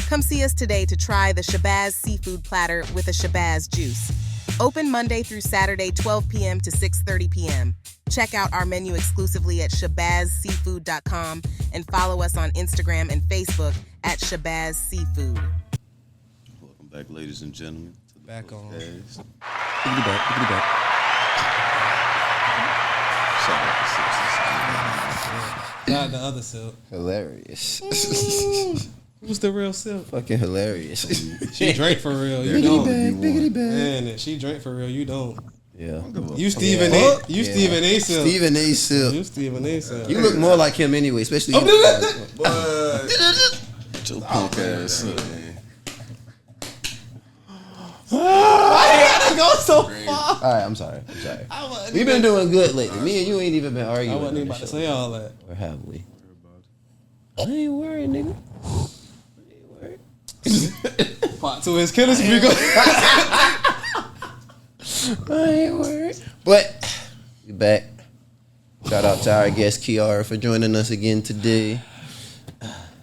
Come see us today to try the Shabazz Seafood Platter with a Shabazz juice. Open Monday through Saturday, 12 p.m. to 6:30 p.m. Check out our menu exclusively at shabazzseafood.com and follow us on Instagram and Facebook at Shabazz Seafood.
Welcome back, ladies and gentlemen. To the
Back on.
podcast.
Piggity back.
Shout out to Simpsons.
Not the other Silk.
Hilarious.
Who's the real Silk?
Fucking hilarious.
She drink for real. You don't. Man, she drink for real. You don't.
Yeah.
You Stephen A. You Stephen A. Silk.
Stephen A. Silk.
You Stephen A. Silk.
You look more like him anyway, especially.
But
Your punk ass up, man.
Why you gotta go so far?
All right, I'm sorry. We've been doing good lately. Me and you ain't even been arguing.
I wasn't even about to say all that.
Or have we? I ain't worried, nigga.
Part 2 is killer speaker.
I ain't worried. But we back. Shout out to our guest Kiara for joining us again today.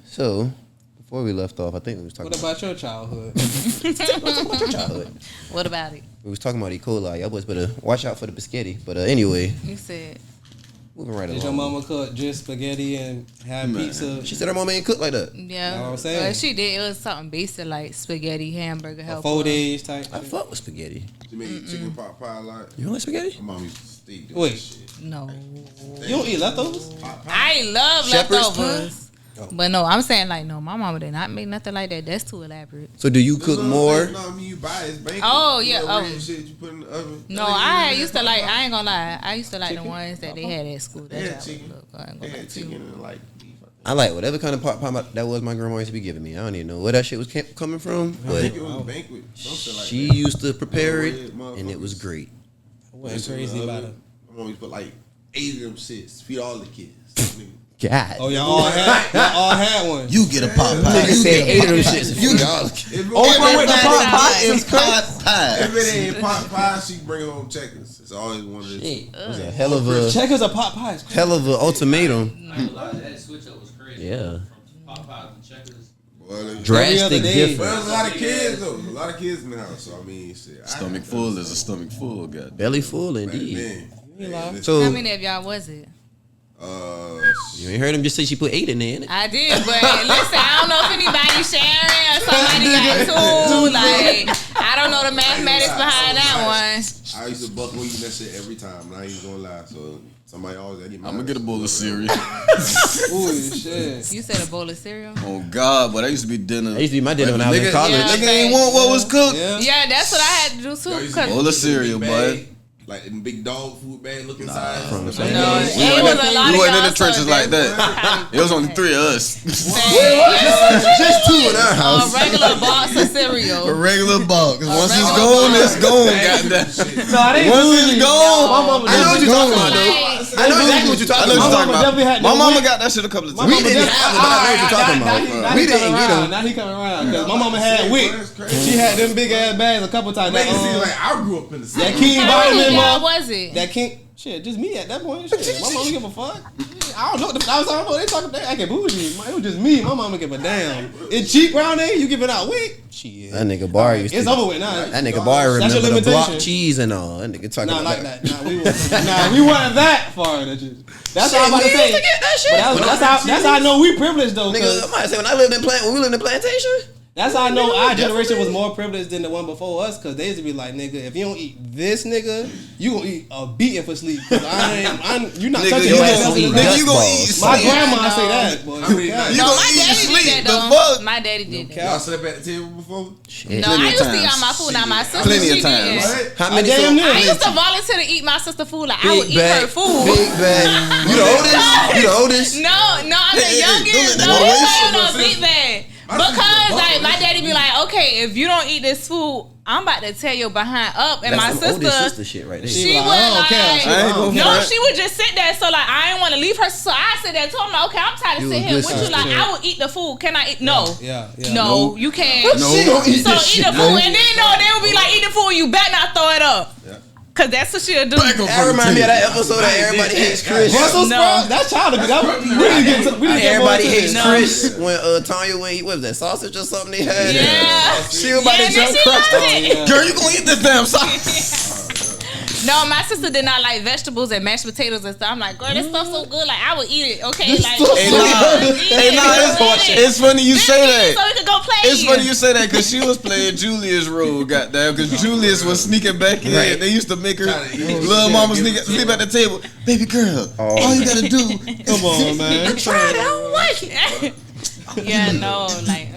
So, before we left off, I think we was talking
What about your childhood?
about your childhood.
What about it?
We was talking about E. coli. Y'all boys better watch out for the biscotti. But anyway,
You said
moving right
Did your
along.
mama cook just spaghetti and have pizza?
She said her mama ain't cook like that.
yeah.
Know what I'm saying?
She did. It was something basic like spaghetti, hamburger,
A
helper.
4 days type.
I
shit?
fuck with spaghetti.
you make chicken pot pie a lot.
You don't like spaghetti?
My mom used to steak that
Wait.
shit.
No,
You don't eat leftovers?
I love
Shepherd's
leftovers. But no, I'm saying like no. My mama did not make nothing like that. That's too elaborate.
So do you cook more?
No, I mean you buy it's bacon.
Oh, yeah,
You know,
oh.
real shit you put in the oven.
No, I used to like. I ain't gonna lie. I used to like the ones that they had at school.
They
That's
had
how
chicken.
it look. I ain't
They
gonna lie
had
to you.
chicken and like beef.
I like whatever kind of pot pie that was my grandma used to be giving me. I don't even know where that shit was coming from,
I
but
think it was a banquet. Something like
she
that.
used to prepare it, and it was great.
I wasn't crazy about it.
My mom used to put like 8 of them shits. Feed all the kids.
God.
Oh, y'all all had one.
You get a pot pie.
Nigga said 8 of them shits. You got
Open with the pot pie.
is pot pie.
If it ain't pot pie, she bring home checkers. It's always one of the
Shit. It was a hell of a
Checkers or pot pies?
ultimatum.
That switch up was crazy.
Yeah.
From pot pies and checkers.
Drastic
other day.
difference.
But there's a lot of kids though. A lot of kids in the house. So I mean, shit.
Stomach full is a stomach full, God.
Belly full indeed.
Man.
So
How many of y'all was it?
you ain't heard him just say she put 8 in there, innit?
I did, but listen, I don't know if anybody sharing or somebody got two. Like, I don't know the mathematics behind that one.
I used to buck eating that shit every time. And I ain't gonna lie. So somebody always get
I'm gonna get a bowl of cereal.
Ooh, shit.
You said a bowl of cereal?
Oh God, but that used to be dinner.
That used to be my dinner when I was in
Nigga-
college.
Yeah.
Nigga ain't want what was cooked.
Yeah.
Yeah, that's what I had to do too.
Bowl of cereal, bud.
Like in big dog food bag looking size.
from the
No,
same
it was a lot
We
of
wasn't in
y'all,
the trenches
so
like
that's-
that. It was only 3 of us.
Just 2 in our
A
house.
regular box of
A
cereal.
regular box. Once it's
regular
gone,
box.
it's gone. Goddamn.
No, I didn't
Once it's gone,
My mama
I know what you're talking about, though.
Like,
I know exactly what you're
I
talking
know what you're
about.
talking
definitely had
about. My
the
mama
whip.
got that shit a couple of
My
times.
We didn't have it, but I know what you're talking about. We didn't get them.
Now he coming around. Cause my mama had WIC. She had them big ass bags a couple times.
Make it seem
That,
like I grew up in the
that
city.
King
how many
vitamin,
of y'all
mom.
was it?
That King. Shit, just me at that point. Shit, my mama give a fuck. I don't know. I don't know. They talking. They acting bougie. It was just me. My mama give a damn. It's cheap round there. You giving out WIC? Shit.
That nigga Bar used
It's
to.
over with now.
That nigga Bar
That's your
remember the block
limitation.
cheese and all. That nigga talking
Not
about
like that. Nah, we wasn't that far. That's what I'm about to
Shit, we
say.
used to get that shit.
But that's how I know we privileged though.
Nigga,
'Cause
I might say when we lived in plantation.
that's how I know our generation was more privileged than the one before us. Cause they used to be like, nigga, if you don't eat this, nigga, you gonna eat a beating for sleep. Cause you not
Nigga,
touching
you
your
gonna
ass.
eat
eat. Nigga, you gonna
balls.
eat.
My
sleep.
grandma
Yeah,
say
no.
that, boy.
I mean,
You
No,
gonna
my
eat
daddy
sleep.
did
The
that
fuck?
though. My daddy did that.
Y'all slept at the table before?
Shit.
No,
Plenty
I
of
used to eat
times.
out my food. Now my sister,
Plenty of
she
times.
didn't.
What?
How many?
damn near.
I used to volunteer to eat my sister food. Like I would eat her food.
Big bag. You the oldest? You the oldest?
No, I'm the
Hey,
youngest.
don't
No,
let
it's
that
not no big bag. Because like my daddy be like, okay, if you don't eat this food, I'm about to tear your behind up. And
That's
my
some oldest
sister,
sister shit right there.
she
like,
would
I don't care.
like,
I ain't gonna
no,
front.
she would just sit there. So like, I didn't want to leave her. So I sit there, told him, like, okay, I'm tired of
You a
sitting here
good
with you.
sister.
Like, I will eat the food. Can I eat? No,
Yeah.
no, you can't.
No.
She gonna eat
So
this
eat
shit,
the food,
man.
and then they would be like, eat the food. You better not throw it up. Cause that's what she'll do.
That remind me of that episode of Everybody Hates Chris.
Brussels
No.
sprouts? That's child abuse. We didn't get more
Everybody
into
Hates
No.
this.
Chris when Tanya went, what was that, sausage or something they had?
Yeah.
She was about to
Yeah,
jump
then she
crushed
loved
on.
it.
Girl, you gonna eat this damn sauce?
No, my sister did not like vegetables and mashed potatoes and stuff. I'm like, girl, this stuff's so good. Like, I would eat it. Okay, like,
It's funny you say that.
So we could go play.
It's funny you say that because she was playing Julia's role, goddamn. Because Julius was sneaking back in.
Right.
They used to make her little mama sleep at the table. Baby girl, all you gotta do.
Come on, man.
Try it. I don't like it. Yeah, no, like,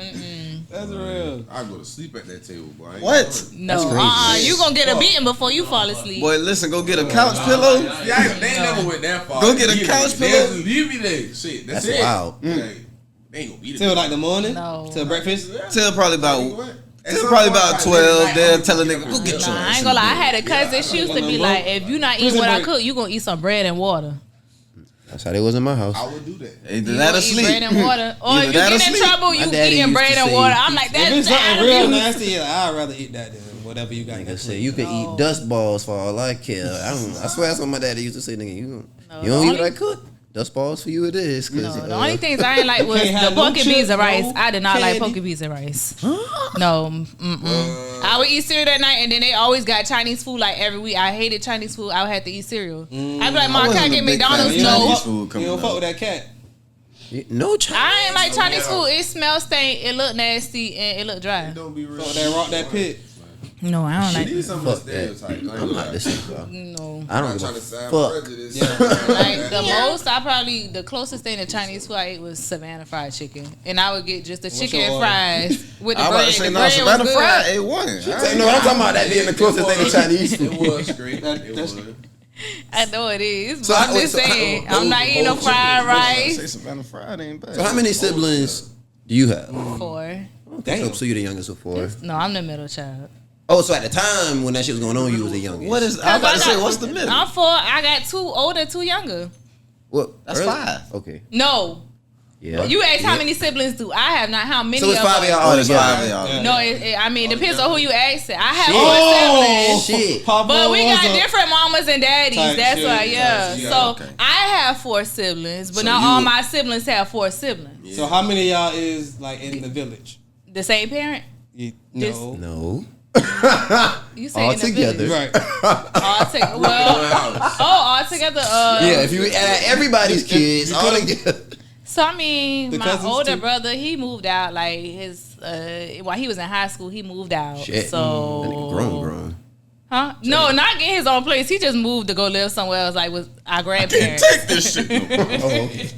That's real.
I go to sleep at that table, boy.
What?
no,
crazy.
you gonna get a beating before you fall asleep.
Boy, listen, go get a couch pillow.
Yeah, they never went that far.
Go get a couch pillow.
Leave me there. Shit, that's
That's
it.
wild.
Like, they ain't gonna beat it.
Till like the morning?
No.
Till breakfast?
Till probably about
At some
12.
point,
They'll tell a nigga, go get
Nah,
yours.
I ain't gonna lie. I had a cousin. She used to be like, if you not eating what I cook, you gonna eat some bread and water.
That's how they was in my house.
I would do that.
Either
You
that or
gonna eat
sleep.
bread and water, or
Either
you
that or
get in
sleep.
trouble, you
My daddy
eating
used
bread
to
and
say,
water. I'm like,
If
that's
it's something
bad
real
abuse.
nasty, yeah, I'd rather eat that than whatever you got.
Like I said, you could eat dust balls for all I care. I swear that's what my daddy used to say, nigga. You don't
the
eat
only-
what I cook. Dust balls for you it is.
No, the only things I ain't like was
Can't
the
have no
poke beans
chips,
and rice.
no
I did not like
candy.
poke beans and rice. No, I would eat cereal at night, and then they always got Chinese food like every week. I hated Chinese food. I would have to eat cereal. I'd be like, Mom, can I get McDonald's?
You
No.
don't
Chinese
fuck-
food
You
coming
don't fuck
up.
with that cat.
No Chinese.
I ain't like Chinese food. It smells stank. It look nasty, and it look dry.
Don't be real.
Fuck that rock, that pit.
No, I don't like
Need
it.
some of the
Fuck that.
stereotypes.
I'm not listening, bro.
No.
I don't
I'm
give
trying
a
to sound
fuck.
prejudice.
Like the most, the closest thing to Chinese food I ate was Savannah fried chicken, and I would get just the chicken
your
and
order?
fries with the
I was about
bread.
to say,
The
no,
bread
Savannah
was
fried
good.
A1.
No, I'm talking about that being the closest thing to Chinese food.
It was great. It was.
I know it is,
So
but
I-
I'm just
so I-
saying, I'm not eating no fried rice.
Say Savannah fried ain't bad.
So how many siblings do you have?
4.
Damn. So you're the youngest of 4.
No, I'm the middle child.
Oh, so at the time when that shit was going on, you was the youngest.
What is? I was about to say, what's the middle?
I'm 4. I got 2 older, 2 younger.
What?
That's
early?
5.
Okay.
No,
Yeah.
you asked how many siblings do I have? Not how many.
So it's
of
5 of
us.
y'all all
It's 5 of
together.
y'all.
No, I mean, it depends on who you ask it. I have
Oh,
4 siblings.
shit.
Papa
But we
was
got
a-
different mamas and daddies.
Type
That's
shit.
why, yeah.
Yeah,
So
okay.
I have 4 siblings, but
So
not
you-
all my siblings have 4 siblings.
So how many of y'all is like in the village?
The same parent?
No.
No.
You say
All
in the
together.
village.
Right.
All together. Well, all together.
Yeah, if you add everybody's kids all together.
So I mean,
The
my
cousins
older
too?
brother, he moved out. Like his, while he was in high school, he moved out.
Shit.
So
That nigga grown.
Huh? No, not get his own place. He just moved to go live somewhere else, like with our grandparents.
Take this shit.
Oh, okay.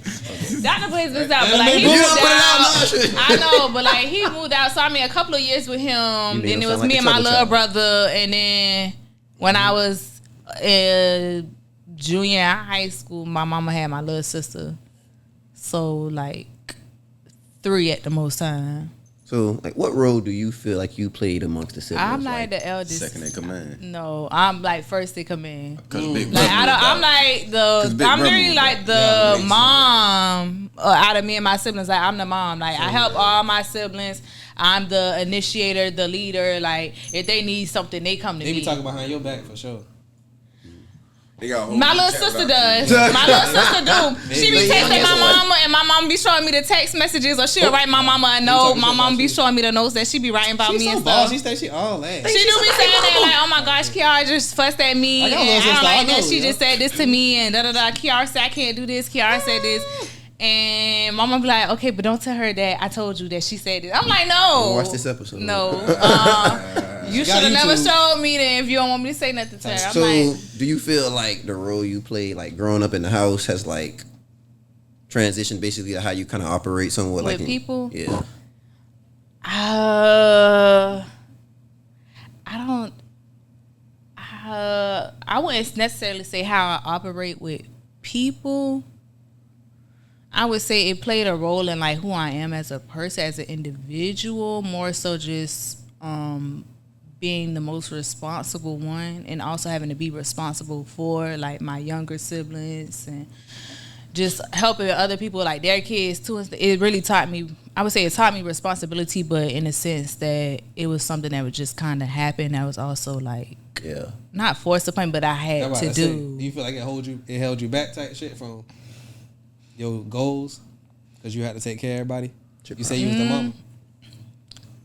Not the place was out, but like he
You
moved
don't put it out now,
out.
shit.
I know, but like he moved out. So I mean, a couple of years with him.
You made
Then
him
it
sound
was
like
me
a
and my
trouble
little
child.
brother. And then when I was junior in high school, my mama had my little sister. So like 3 at the most time.
So, like, what role do you feel like you played amongst the siblings?
I'm like the eldest.
Second in command.
No, I'm like first in command.
Cause big
Like
brother
I'm
was
like
Cause Big
I'm
Brother
really
was
like the
Yeah, makes
mom out of me and my siblings. Like I'm the mom. Like I help all my siblings. I'm the initiator, the leader. Like if they need something, they come to
They
me.
be talking behind your back for sure.
They got a whole
My little
chat
sister
about
does.
you.
My little sister do. She be
They
texting
young
my
as well.
mama, and my mom be showing me the text messages, or she'll write my mama a note.
talking
My
shit
mom
about
be
you.
showing me the notes that she be writing about
She's
me
so
and
boss.
stuff.
She say she all that.
She do be saying that like, oh my gosh, Kiara just fussed at me,
I got a
and
little
I
sister,
don't
I
like that.
know,
She
yeah.
just said this to me, and da da da. Kiara said I can't do this. Kiara said this, and mama be like, okay, but don't tell her that I told you that she said this. I'm like, no.
Watch this episode.
No, you should
Got
have never
YouTube.
showed me that if you don't want me to say nothing to her. I'm
So,
like,
do you feel like the role you played, like growing up in the house, has like transitioned basically to how you kind of operate somewhat
with
like
people.
Yeah.
I don't. I wouldn't necessarily say how I operate with people. I would say it played a role in like who I am as a person, as an individual, more so just being the most responsible one, and also having to be responsible for like my younger siblings and just helping other people like their kids too. It really taught me, I would say it taught me responsibility, but in a sense that it was something that would just kind of happen. That was also like
Yeah.
not forced upon, but I had
That's what
to
I say.
do.
Do you feel like it held you back type shit from your goals because you had to take care of everybody? You say you was the mama.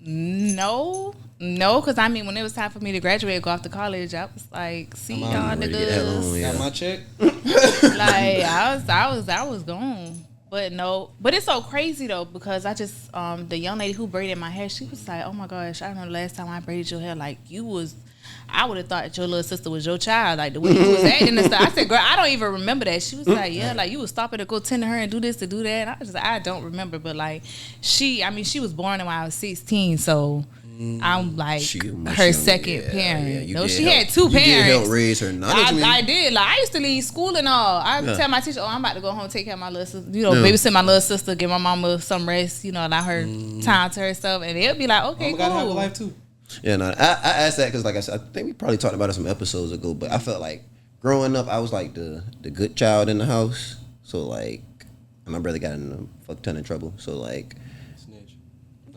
No, No, because I mean, when it was time for me to graduate and go off to college, I was like, see y'all niggas.
Got my check.
Like I was gone. But no, but it's so crazy though, because I just the young lady who braided my hair, she was like, oh my gosh, I remember the last time I braided your hair, like I would have thought that your little sister was your child, like the way you was acting and stuff. I said, girl, I don't even remember that. She was like, yeah, like you was stopping to go tend to her and do this to do that. And I was just like, I don't remember, but like she was born when I was 16, so I'm like her second parent. No, she had two parents.
You did help raise her.
I did. Like I used to leave school and all. I would tell my teacher, "Oh, I'm about to go home, take care of my little sister. You know, babysit my little sister, give my mama some rest. You know, allow her time to herself." And they'll be like, "Okay,
Mama gotta have a life too."
Yeah, no, I asked that because, like I said, I think we probably talked about it some episodes ago. But I felt like growing up, I was like the good child in the house. So like, my brother got in a fuck ton of trouble. So like.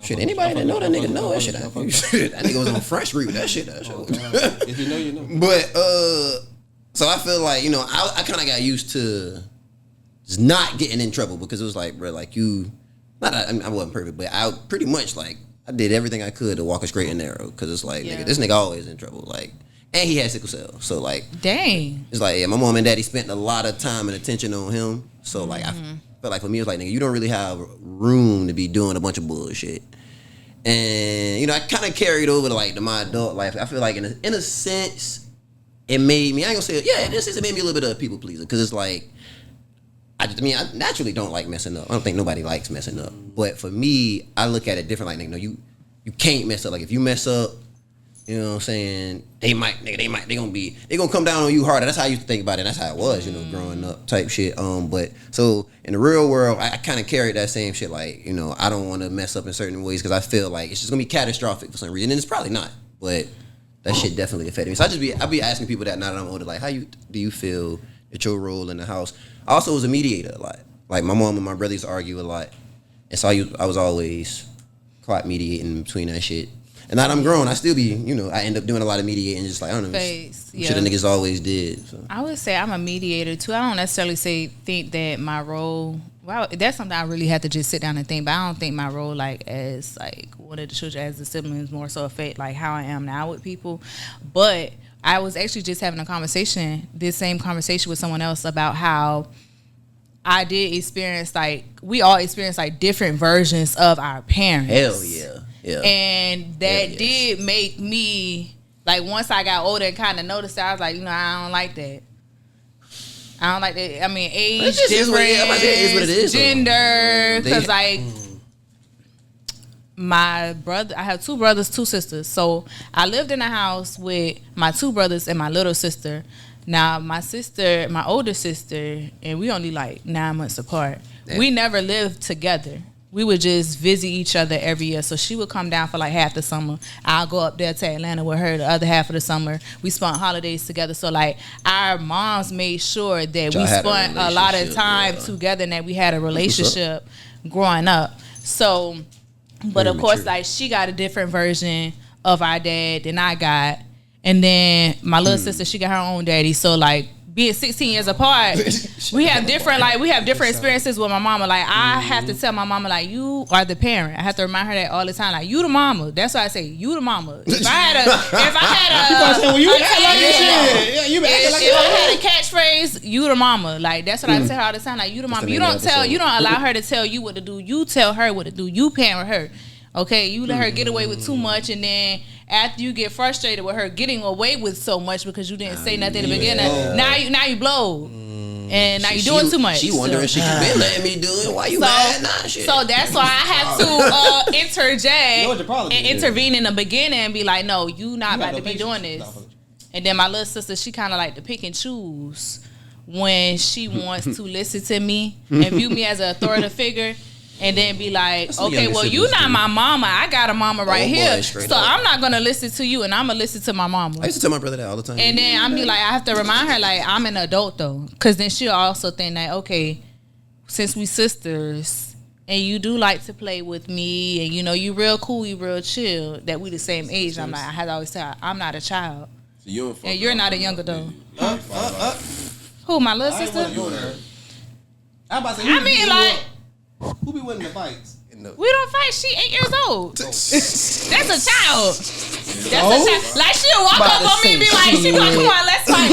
Shit, anybody that know that nigga know that shit. That nigga was on Front Street with that shit.
If you know, you know.
But so I feel like, you know, I kind of got used to just not getting in trouble because it was like, bro, like you, I wasn't perfect, but I pretty much like I did everything I could to walk a straight and narrow because it's like, nigga, this nigga always in trouble, like, and he had sickle cell, so like,
dang,
it's like, yeah, my mom and daddy spent a lot of time and attention on him, so like I felt like for me it was like, nigga, you don't really have room to be doing a bunch of bullshit. And you know, I kind of carried over to my adult life. I feel like in a sense, it made me. I ain't gonna say it. Yeah, in a sense, it made me a little bit of a people pleaser because it's like, I naturally don't like messing up. I don't think nobody likes messing up. But for me, I look at it different. Like, you can't mess up. Like if you mess up, you know what I'm saying? They gonna come down on you harder. That's how I used to think about it. That's how it was, you know, growing up type shit. But so in the real world, I kind of carried that same shit. Like, you know, I don't want to mess up in certain ways because I feel like it's just gonna be catastrophic for some reason, and it's probably not. But that shit definitely affected me. So I be asking people that now that I'm older, like, do you feel that your role in the house? I also was a mediator a lot. Like my mom and my brother used to argue a lot, and so I was always caught mediating between that shit. And now that I'm grown, I still be, you know, I end up doing a lot of mediating, just like, I don't know, shit the niggas always did. So.
I would say I'm a mediator too. I don't necessarily think that my role, well, that's something I really have to just sit down and think, but I don't think my role, like, as, like, one of the children, as the siblings, more so affect, like, how I am now with people. But I was actually just having this same conversation with someone else about how I did experience, like, we all experience, like, different versions of our parents.
Hell yeah. Yeah.
And that did make me, like, once I got older and kind of noticed that, I was like, you know, I don't like that. I don't like that. I mean, age difference, gender, because, like, my brother, I have 2 brothers, 2 sisters. So I lived in a house with my 2 brothers and my little sister. Now, my older sister, and we only, like, 9 months apart. Damn. We never lived together. We would just visit each other every year. So she would come down for like half the summer. I'll go up there to Atlanta with her the other half of the summer. We spent holidays together. So like our moms made sure that we spent a lot of time together and that we had a relationship growing up. So, but of course, like she got a different version of our dad than I got. And then my little sister, she got her own daddy. So like, being 16 years apart, we have different experiences with my mama. Like I have to tell my mama, like, you are the parent. I have to remind her that all the time. Like, you the mama. That's why I say you the mama. If I had a catchphrase, you the mama. Like that's what I tell her all the time. Like you the mama. You don't allow her to tell you what to do. You tell her what to do. You parent her. Okay, you let her get away with too much, and then after you get frustrated with her getting away with so much because you didn't say nothing in the beginning, now you blow, and now you're doing too much.
She wondering she been letting me do it. Why you mad? Nah, shit.
So that's why I have to interject and intervene in the beginning and be like, no, you not about to be doing this. And then my little sister, she kind of like to pick and choose when she wants to listen to me and view me as an authoritative figure. And then be like, okay, well, you not my mama. I got a mama right here. So I'm not going to listen to you, and I'm going to listen to my mama.
I used to tell my brother that all the time.
And then I'm be like, I have to remind her, like, I'm an adult, though. Because then she'll also think that, okay, since we sisters, and you do like to play with me, and, you know, you real cool, you real chill, that we the same age. I'm like, I had to always tell her, I'm not a child. So and you're not a young adult. Who, my little sister? I mean, like...
Who be winning the fights?
We don't fight. She 8 years old. That's a child. That's a child. Like she'll walk
About
up
to
on me and be
say
like, she be like, come on, let's fight.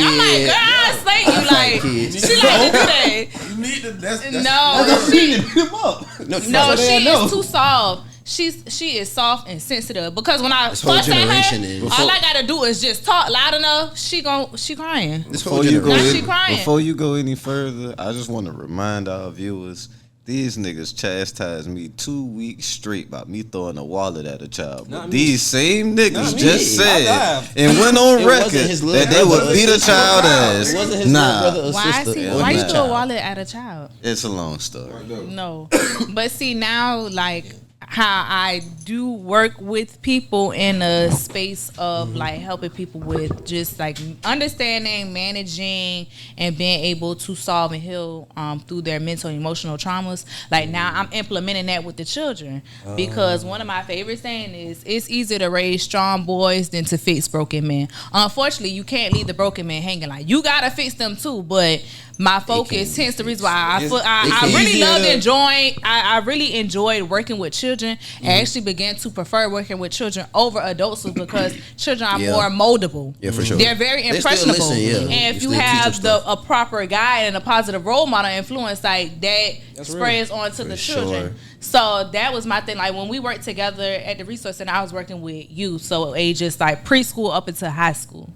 I'm like, girl, I slay you. Like, she like to do that.
You need to. That's
No,
She beat him up.
no, she is too soft. She is soft and sensitive because when I fuss at her, all I gotta do is just talk loud enough. She crying.
Before you,
Now she crying.
before you go any further, I just want to remind our viewers, these niggas chastised me 2 weeks straight about me throwing a wallet at a child. But these same niggas just said and went on record that they would beat a child ass.
It wasn't his little brother or sister.
Why you throw a wallet at a child?
It's a long story.
No, but see now, like how I do work with people in a space of like helping people with just like understanding, managing, and being able to solve and heal through their mental and emotional traumas. Like now I'm implementing that with the children because one of my favorite saying is it's easier to raise strong boys than to fix broken men. Unfortunately, you can't leave the broken men hanging. Like you gotta fix them too, but my focus, hence the reason why I really enjoyed working with children and actually began to prefer working with children over adults because children are more moldable.
Yeah, for sure.
They're very impressionable.
Listen,
and if you have a proper guide and a positive role model influence, like that spreads onto the children.
Sure.
So that was my thing. Like when we worked together at the resource center, I was working with youth, so ages like preschool up into high school.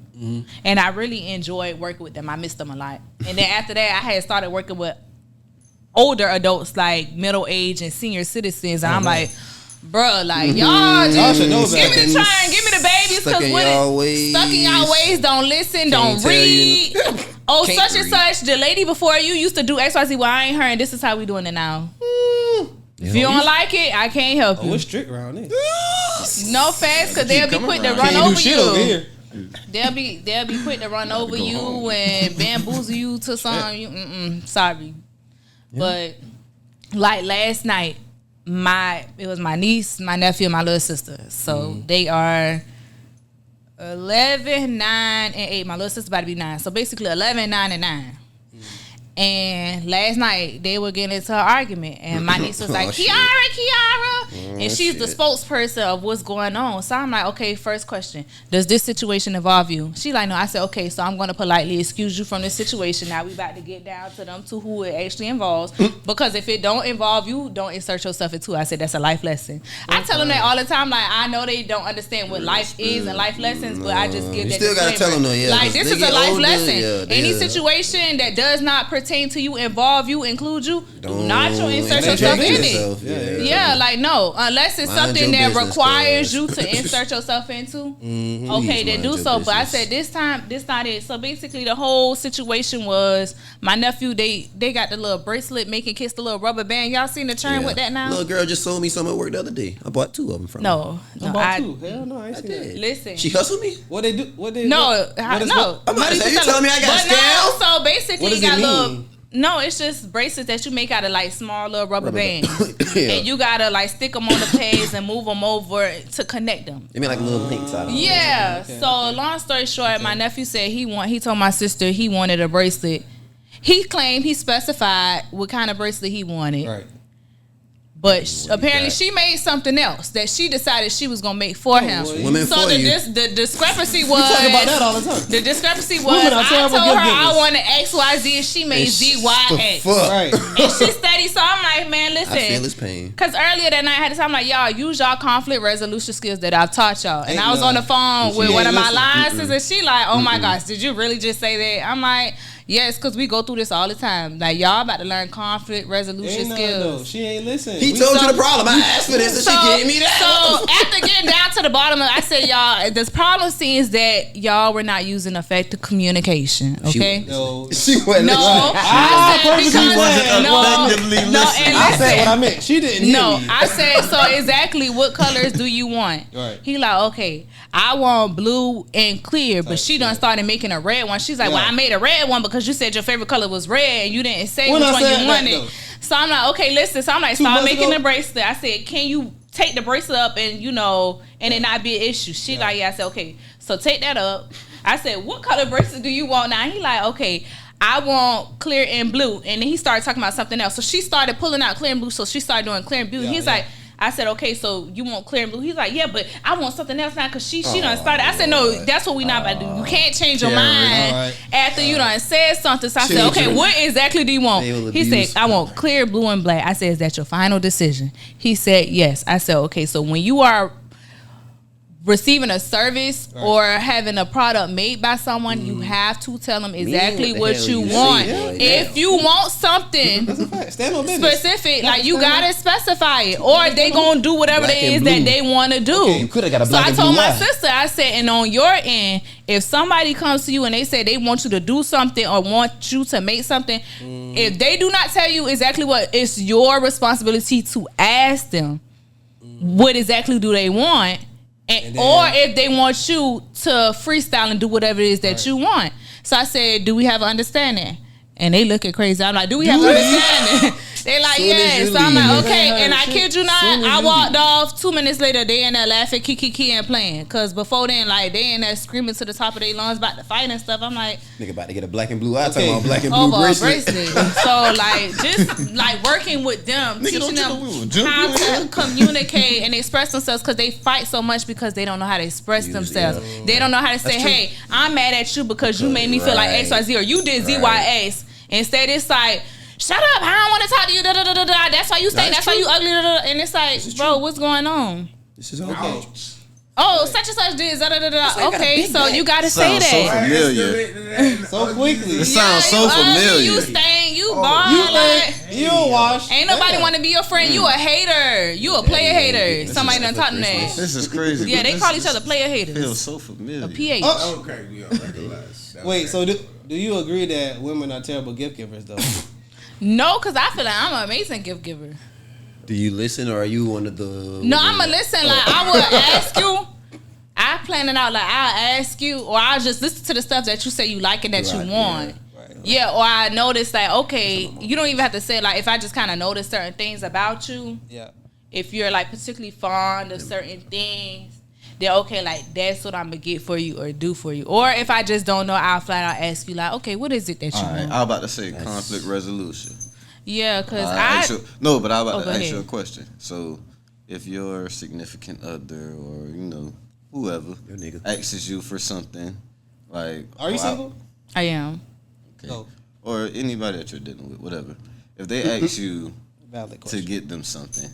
And I really enjoyed working with them. I missed them a lot. And then after that, I had started working with older adults, like middle age and senior citizens. And I'm like, bro, like y'all just give me the trying, give me the babies, because stuck in y'all ways, don't listen, don't read. Such and such, the lady before you used to do XYZ. Well, I ain't her, and this is how we doing it now. If you don't like it, I can't help you.
We're strict around there.
No fast, because they'll be quick to run over you. They'll be quick to run over you and bamboozle you to some. Sorry, but like last night, it was my niece, my nephew, and my little sister. So they are 11, 9, and 8. My little sister about to be 9. So basically 11, 9, and 9. And last night they were getting into an argument, and my niece was like, Kiara, and she's the spokesperson of what's going on. So I'm like, okay, first question, does this situation involve you? She like, no. I said, okay, so I'm going to politely excuse you from this situation. Now we about to get down to them to who it actually involves, because if it don't involve you, don't insert yourself into it. I said, that's a life lesson. I tell them that all the time. Like, I know they don't understand what life is and life lessons, but I just give that
still gotta tell them though,
like, this is a life lesson. Any situation that does not pertain to you, involve you, include you, do not insert yourself in it. Yeah, like no, unless it's something that requires you to insert yourself into. Okay, then do so. But I said this time, this not it. So basically, the whole situation was my nephew. They got the little bracelet making kiss, the little rubber band. Y'all seen the trend with that now?
Little girl just sold me some at work the other day. I bought 2 of them from her.
I
bought 2. Hell no, I ain't seen that.
Listen,
she hustled me.
What they do? What they
no.
I'm not you telling me I got scammed?
So basically, you got little. No, it's just bracelets that you make out of like small little rubber bands, and you gotta like stick them on the pegs and move them over to connect them.
You mean like little links out of them?
Yeah. So long story short, my nephew said he told my sister he wanted a bracelet. He claimed he specified what kind of bracelet he wanted. Right. But apparently she made something else that she decided she was gonna make for him.
Women
so
for
the discrepancy was.
We talk about that all the time.
The discrepancy was I told her I wanted XYZ and she made ZYX.
Right.
And she steady. So I'm like, man, listen.
I feel his pain.
Because earlier that night I had to tell him like, y'all use y'all conflict resolution skills that I've taught y'all. And I was on the phone with one of my licenses and she like, oh my gosh, did you really just say that? I'm like, yes, because we go through this all the time. Like, y'all about to learn conflict resolution skills.
No, she ain't listening.
He told you the problem. I asked for this and she gave me that.
So, after getting down to the bottom of it, I said, y'all, this problem seems that y'all were not using effective communication, okay?
She wasn't listening.
I
said what I meant. She didn't hear me.
I said, so exactly what colors do you want? Right. He like, okay, I want blue and clear, but she done started making a red one. She's like, well, I made a red one because you said your favorite color was red and you didn't say which one you wanted. So I'm like, okay, listen. So I'm like, start making the bracelet. I said, can you take the bracelet up and and it not be an issue? She like, yeah. I said, okay, so take that up. I said, what color bracelet do you want now? He like, okay, I want clear and blue. And then he started talking about something else. So she started pulling out clear and blue. So she started doing clear and blue. He's like, I said, okay, so you want clear and blue? He's like, yeah, but I want something else now because she done started. I said, no, that's what we not about to do. You can't change your mind after you done said something. So I said, okay, what exactly do you want? He said, I want clear, blue, and black. I said, is that your final decision? He said, yes. I said, okay, so when you are receiving a service or having a product made by someone, you have to tell them exactly what you want. If you want something specific, like you gotta specify it, or they gonna do whatever it is that they want to do.
You could have got a
So
black
I
and blue
told my
eye.
sister, I said, and on your end, if somebody comes to you and they say they want you to do something or want you to make something, if they do not tell you exactly what, it's your responsibility to ask them what exactly do they want. And or if they want you to freestyle and do whatever it is that you want. So I said, do we have an understanding? And they looking crazy. I'm like, do we have an understanding? They like, yes. So I'm like, okay. And I kid you not, I walked off 2 minutes later, they in there laughing, kiki and playing. Cause before then, like, they in there screaming to the top of their lungs about the fight and stuff. I'm like,
Nigga about to get a black and blue eye. Talking about black and blue
over a
bracelet.
bracelet. So like, just like working with them, teaching them how to communicate and express themselves, because they fight so much because they don't know how to express themselves. They don't know how to say, hey, I'm mad at you because you made me feel like XYZ, or you did ZYX. Instead, it's like, shut up, I don't want to talk to you. Da, da, da, da, da. That's why you stink. That's why you ugly. Da, da, da. And it's like, bro, what's going on?
This is okay.
Oh, such and such did. Da, da, da, da. Okay, so you got to say
Sounds so
that.
familiar.
So quickly.
It sounds so familiar.
You stink. You ball. Like,
You don't wash.
ain't nobody want to be your friend. You a hater. You a player hater. Somebody done taught them that.
This is crazy.
Yeah, they
This
call each other player haters.
Feels so familiar.
A PH.
Oh.
Okay, we all recognize.
Wait, so do you agree that women are terrible gift givers, though?
No, because I feel like I'm an amazing gift giver.
Do you listen, or are you one of the?
No, I'm a listen. Like, I would ask you. I plan it out. Like, I'll ask you, or I'll just listen to the stuff that you say you like and that you want. Yeah, or I notice like, okay, you don't even have to say, like, if I just kind of notice certain things about you.
Yeah.
If you're like particularly fond of certain things, then okay, like that's what I'm gonna get for you or do for you. Or if I just don't know, I'll flat out ask you like, okay, what is it that you want?
I was about to say conflict resolution.
Yeah, because
I was about to ask
ahead.
you a question. So, if your significant other or whoever
Your nigga.
asks you for something, like,
Are you single?
I am.
Okay.
Oh.
Or anybody that you're dealing with, whatever. If they ask you
Valid
to
question.
get them something,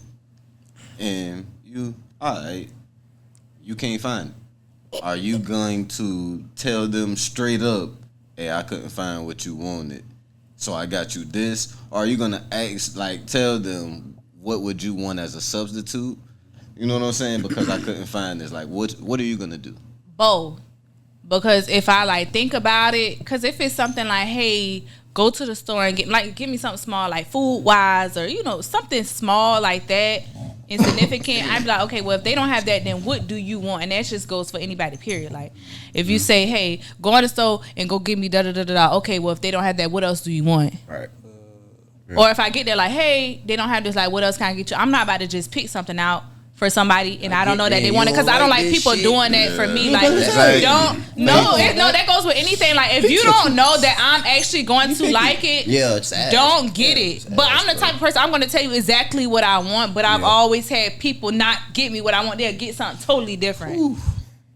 and you can't find it, are you going to tell them straight up, hey, I couldn't find what you wanted, so I got you this? Or are you gonna tell them what would you want as a substitute? You know what I'm saying? Because I couldn't find this. Like, what are you gonna do?
Both. Because if I like think about it, because if it's something like, hey, go to the store and give me something small, like food wise, or something small like that, insignificant, I'd be like, okay, well, if they don't have that, then what do you want? And that just goes for anybody, period. Like, if you say, hey, go on the store and go get me da da da da da, okay, well, if they don't have that, what else do you want?
Right.
Or if I get there like, hey, they don't have this, like, what else can I get you? I'm not about to just pick something out for somebody and I don't know that they want it, because I don't like people doing that for me. Like, that goes with anything. Like, if you don't know that I'm actually going to like it, don't get it. But I'm the type of person, I'm going to tell you exactly what I want, but I've always had people not get me what I want. They'll get something totally different. Ooh.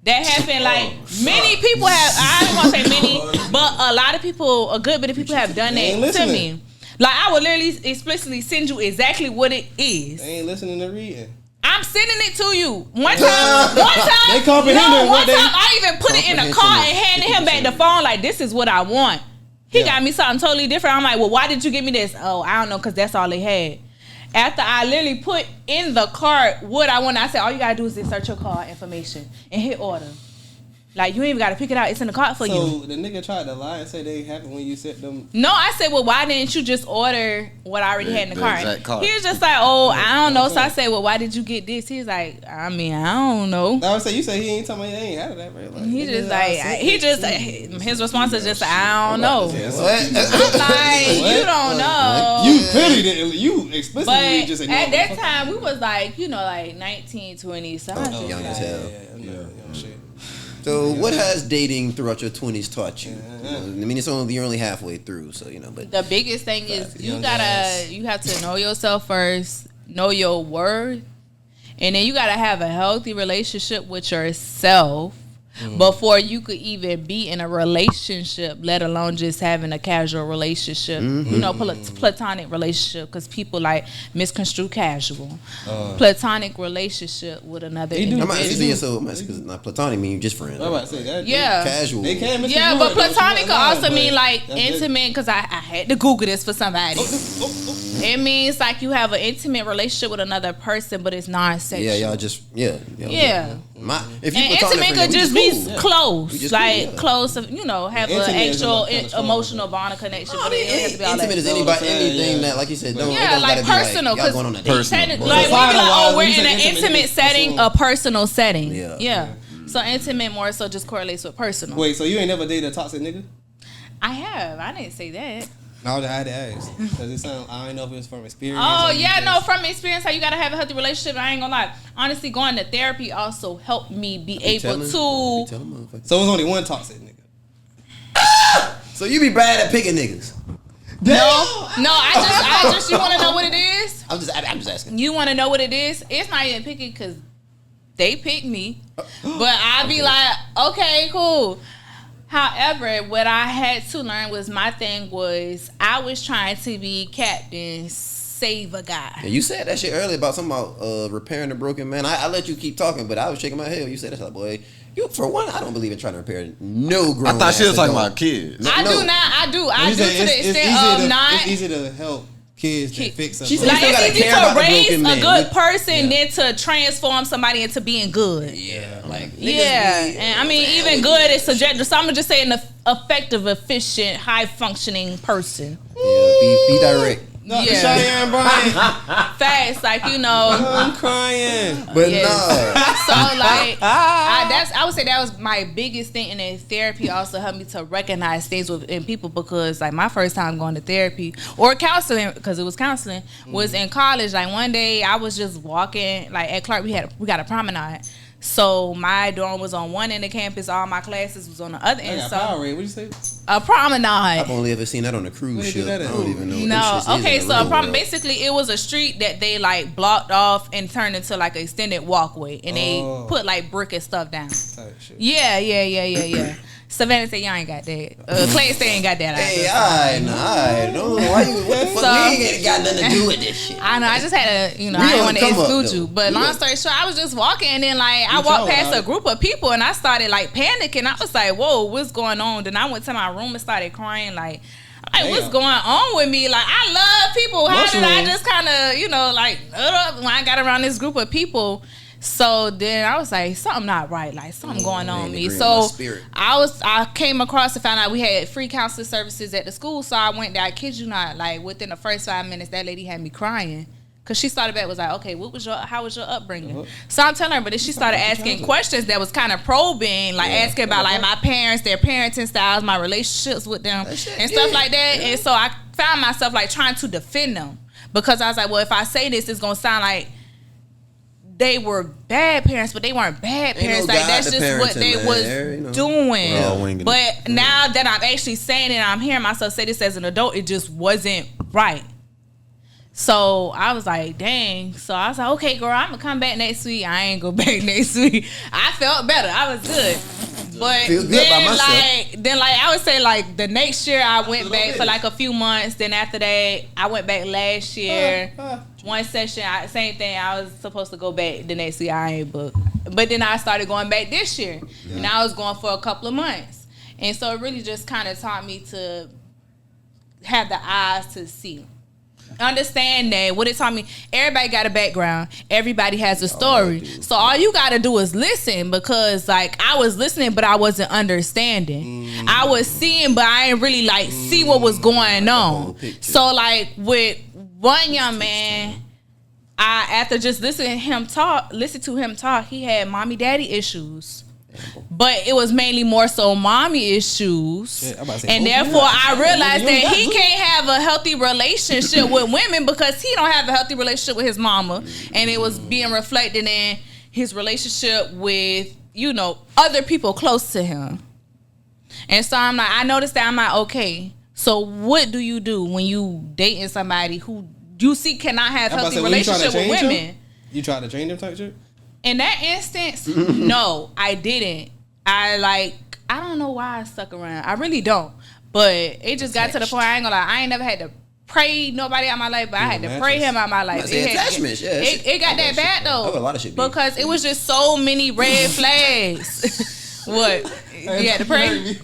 That happened, like, many people have, I don't want to say many, but a lot of people, a good bit of people have done that to me. Like, I would literally explicitly send you exactly what it is.
They ain't listening to reading.
I'm sending it to you. One time,
they comprehended
one time I even put it in a car and handed him back the phone like, this is what I want. He got me something totally different. I'm like, well, why did you give me this? Oh, I don't know, because that's all they had. After I literally put in the cart what I want, I said, all you got to do is insert your card information and hit order. Like, you ain't even got to pick it out. It's in the cart for you.
So the nigga tried to lie and say they happened when you sent them.
No, I said, well, why didn't you just order what I already had in the cart? He was just like, oh, I don't know. So I said, well, why did you get this? He's like, I mean, I don't know.
I would say, you say he ain't talking about, he ain't had that, right? Like,
his response is just, I don't know.
What?
I'm like, you don't know.
You clearly didn't. You explicitly
but
just ignored
at that time, we was like, like 19, 20. So I
young as hell.
Yeah. Shit.
So, what has dating throughout your 20s taught you? I mean, you're only halfway through, so but
the biggest thing is you have to know yourself first, know your worth, And then you got to have a healthy relationship with yourself before you could even be in a relationship, let alone just having a casual relationship, you know, platonic relationship, because people like misconstrue casual. Platonic relationship with another individual.
Because not platonic mean just friends.
I'm about to say that.
Yeah.
Casual.
They can misconstrue
Yeah, but
it, though.
platonic
She
could
not
also
lying,
mean
but
like
that's it.
intimate, because I had to Google this for somebody. It means like you have an intimate relationship with another person, but it's non-sexual.
Yeah, y'all just
Yeah.
If you
And
platonic
intimate
friend,
could
we
just
cool.
be close,
We just
like
cool, yeah.
close, you know, have an
Intimate is
actual
kinda strong,
emotional bond or connection. But it doesn't have to be all
Intimate
that.
is
Know what I'm saying?
anything
Yeah.
that, like you said, don't. it
Yeah,
don't
like
gotta be
personal,
y'all going on a date.
Personal.
like
But
when we be like, oh, we're
when you
in
say
an
intimate,
intimate
it's
setting,
personal.
a personal setting.
Yeah.
So intimate more so just correlates with personal.
Wait, so you ain't never dated a toxic nigga?
I have. I didn't say that.
No, I had to ask. Cause it sound, I don't know if it was from experience.
Oh
or you
yeah,
just-
no, from experience, how you gotta have a healthy relationship. I ain't gonna lie. Honestly, going to therapy also helped me be able to.
So it was only one toxic nigga.
So you be bad at picking niggas.
No, I just. You want to know what it is?
I'm just asking.
You want to know what it is? It's not even picking because they pick me, but I be like, okay, cool. However, what I had to learn was my thing was I was trying to be Captain Save a Guy.
Yeah, you said that shit earlier about something about repairing a broken man. I let you keep talking, but I was shaking my head when you said that. Like, boy, you for one, I don't believe in trying to repair no grown.
I thought she was talking
adult.
about kids.
I do not. I do to the extent of not.
It's easy to help kids to fix
She
something.
said-
Like
still gotta
it's easy
care about
to
the
raise
broken
a
man.
good person than to transform somebody into being good.
Yeah, like niggas
Yeah,
be-
and I mean even good is subjective. So I'm gonna just say an effective, efficient, high functioning person.
Yeah, be direct.
No,
Yeah.
Cheyenne Bryant.
Facts, like you know.
I'm crying.
But
Yes.
no.
So like, I would say that was my biggest thing, and then therapy also helped me to recognize things within people, because like my first time going to therapy or counseling, because it was counseling, was in college. Like one day I was just walking, like at Clark we got a promenade. So my dorm was on one end of campus, all my classes was on the other end.
I got
So
Powerade. What'd you say?
a promenade.
I've only ever seen that on a cruise
Where they do
ship.
that
I
at?
don't even know. what
No,
them shits is
okay,
in the
so
real world.
basically it was a street that they like blocked off and turned into like an extended walkway, and they put like brick and stuff down.
Type shit.
Yeah. Savannah said y'all ain't got that. Clay said ain't got that.
Hey, alright. Don't know why you. What the fuck?
So-
We ain't got nothing to do with this shit.
I know. I just had to,
We
I didn't
on
want
the
to
come up,
exclude
though.
you. But
We
long
on-
story short, I was just walking, and then like I
You
walked
told
past
about
a
it.
group of people, and I started like panicking. I was like, "Whoa, what's going on?" Then I went to my room and started crying. Like, what's
Damn.
going on with me? Like, I love people. How did I
Mushrooms.
just kind of, like, when I got around this group of people? So then I was like, something not right, like something going on with me.
agreeing with
So
my spirit.
I came across and found out we had free counseling services at the school. So I went there. I kid you not, like within the first 5 minutes, that lady had me crying. Cause she started back, was like, okay, how was your upbringing? So I'm telling her, but then she started asking questions that was kind of probing, like asking about like my parents, their parenting styles, my relationships with them, and stuff like that. And so I found myself like trying to defend them, because I was like, well, if I say this, it's gonna sound like they were bad parents, but they weren't bad
Ain't no
parents. Like
guide
that's
to
just what
parenting,
they
man.
was
You know.
doing.
We're all winging it.
But now that I'm actually saying it, I'm hearing myself say this as an adult, it just wasn't right. So I was like, dang. So I was like, okay, girl, I'm gonna come back next week. I ain't go back next week. I felt better. I was good. But
Feel good
then,
by myself.
I would say like the next year I went back for like a few months. Then after that, I went back last year. One session, same thing. I was supposed to go back the next week. I ain't booked. But then I started going back this year, and I was going for a couple of months. And so it really just kind of taught me to have the eyes to see. Understand that what it taught me, everybody got a background, everybody has a story, so all you gotta do is listen, because like I was listening but I wasn't understanding. I was seeing but I didn't really like see what was going on. So like with one young man, I after just listening to him talk, he had mommy daddy issues. But it was mainly more so mommy issues.
Shit, I'm about to say,
and
oh,
therefore
yeah.
I realized
You ain't
that
got
he
to.
can't have a healthy relationship with women because he don't have a healthy relationship with his mama. And it was being reflected in his relationship with, other people close to him. And so I'm like, I noticed that. I'm like, okay, so what do you do when you dating somebody who you see cannot have
I'm about to
healthy
say, when you trying to
relationship with
change him?
women?
You tried to train them type shit?
In that instance, no, I didn't. I don't know why I stuck around. I really don't. But it just got to the point, I ain't gonna lie, I ain't never had to pray nobody out of my life, but I had to pray him out of my life. It got that bad though.
A lot of shit
because it was just so many red flags. What? You had to pray?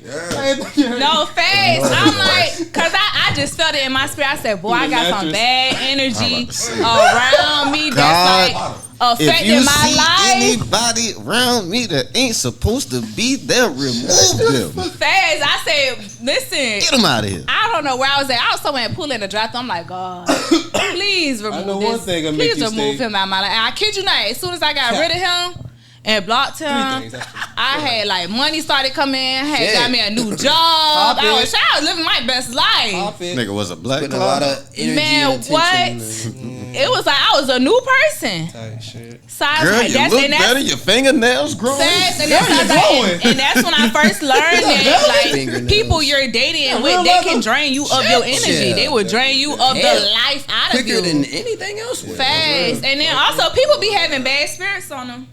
No, facts. I'm like, cause I just felt it in my spirit. I said, boy, I got some bad energy around me that's like affecting my life.
Anybody around me that ain't supposed to be there, remove them.
Facts. I said, listen,
get them out of here.
I don't know where I was at. I was somewhere in pooling the draft. I'm like, God, please remove
I know one thing will make you
remove him out of my life. And I kid you not, as soon as I got rid of him and blocked him, I had like money started coming in. Had got me a new job. I was living my best life.
Nigga was a black
Putting a lot of energy
man,
and
what? It was like I was a new person. So I was
girl,
like,
you look better. Your fingernails growing.
And that's when I first learned that like people you're dating with, they can drain you of your energy. They will drain you of the life out of you.
Quicker than anything else.
Fast. And then also people be having bad spirits on them.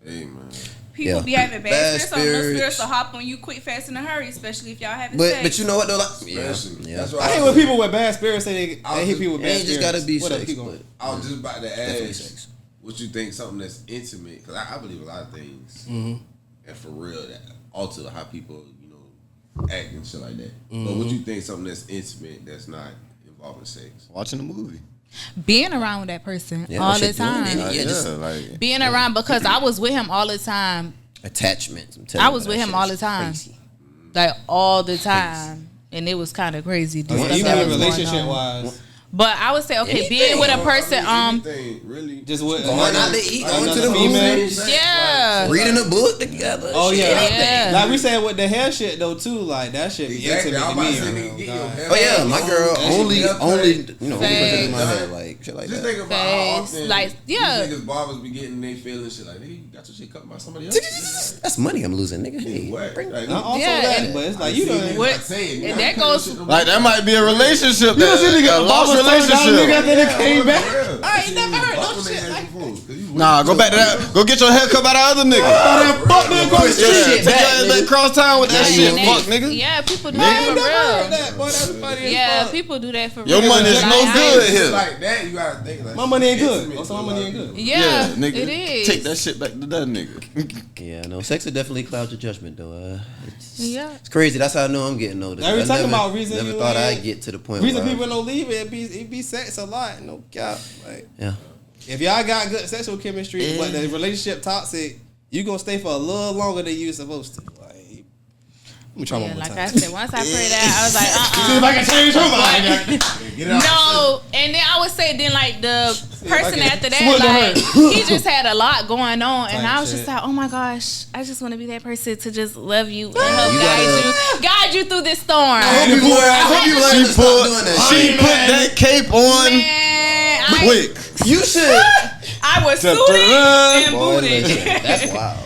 Hey man.
People be having bad spirits on them. Those spirits will hop on you quick, fast, in a hurry, especially if y'all having sex.
But you know what though? Like,
That's
I hate when people with bad spirits say they hit people with bad spirits.
It just gotta be
sex.
I was just about to ask what you think something that's intimate, because I believe a lot of things, and for real, that alter how people act and shit like that. But what you think something that's intimate that's not involving sex?
Watching a movie.
Being around with that person all the time. Being around, because I was with him all the time.
Attachment.
I was with him all the time. Crazy. Like all the time. And it was kind of crazy.
Even relationship wise.
But I would say, okay, being with a person,
really,
just with
going out to eat, going to the movies, reading a book together.
Oh yeah, like we said with the hair shit though too, like that shit be intimate to me.
Oh yeah, my girl only in my head like shit like
just
that.
Think about how often
like
these niggas barbers be getting their feelings shit like, hey, you got your shit cut by somebody else.
That's money I'm losing, nigga. Hey,
but it's like you done.
And that goes
like that might be a relationship.
Lost relationship.
I ain't never heard no shit like that.
Nah, go back to that. Go get your hair cut by the other nigga.
Fuck nigga, go
take your ass back cross town with that shit. Fuck nigga.
Yeah, people do that for real. Yeah, people do that for real.
Your money is no good here.
Like that, you gotta think like
my money ain't good. Also, my money ain't good.
Yeah,
nigga,
it is.
Take that shit back to that nigga.
Yeah, no, sex will definitely cloud your judgment though.
It's
crazy. That's how I know I'm getting older.
Now we talking about reason.
Never thought I'd get to the point.
Reason people don't leave it be sex a lot. No cap. Like
yeah.
If y'all got good sexual chemistry, but the relationship toxic, you gonna stay for a little longer than you supposed to. Like, let me try one more
like
time.
I said, once I prayed that, I was like,
See if I can change her mind.
No, and then I would say, then like the person after that, like he just had a lot going on, and I was just like, oh my gosh, I just want to be that person to just love you and help guide you through this storm.
She put that cape on.
Man,
quick.
You should.
I was suited and booted.
That's wild.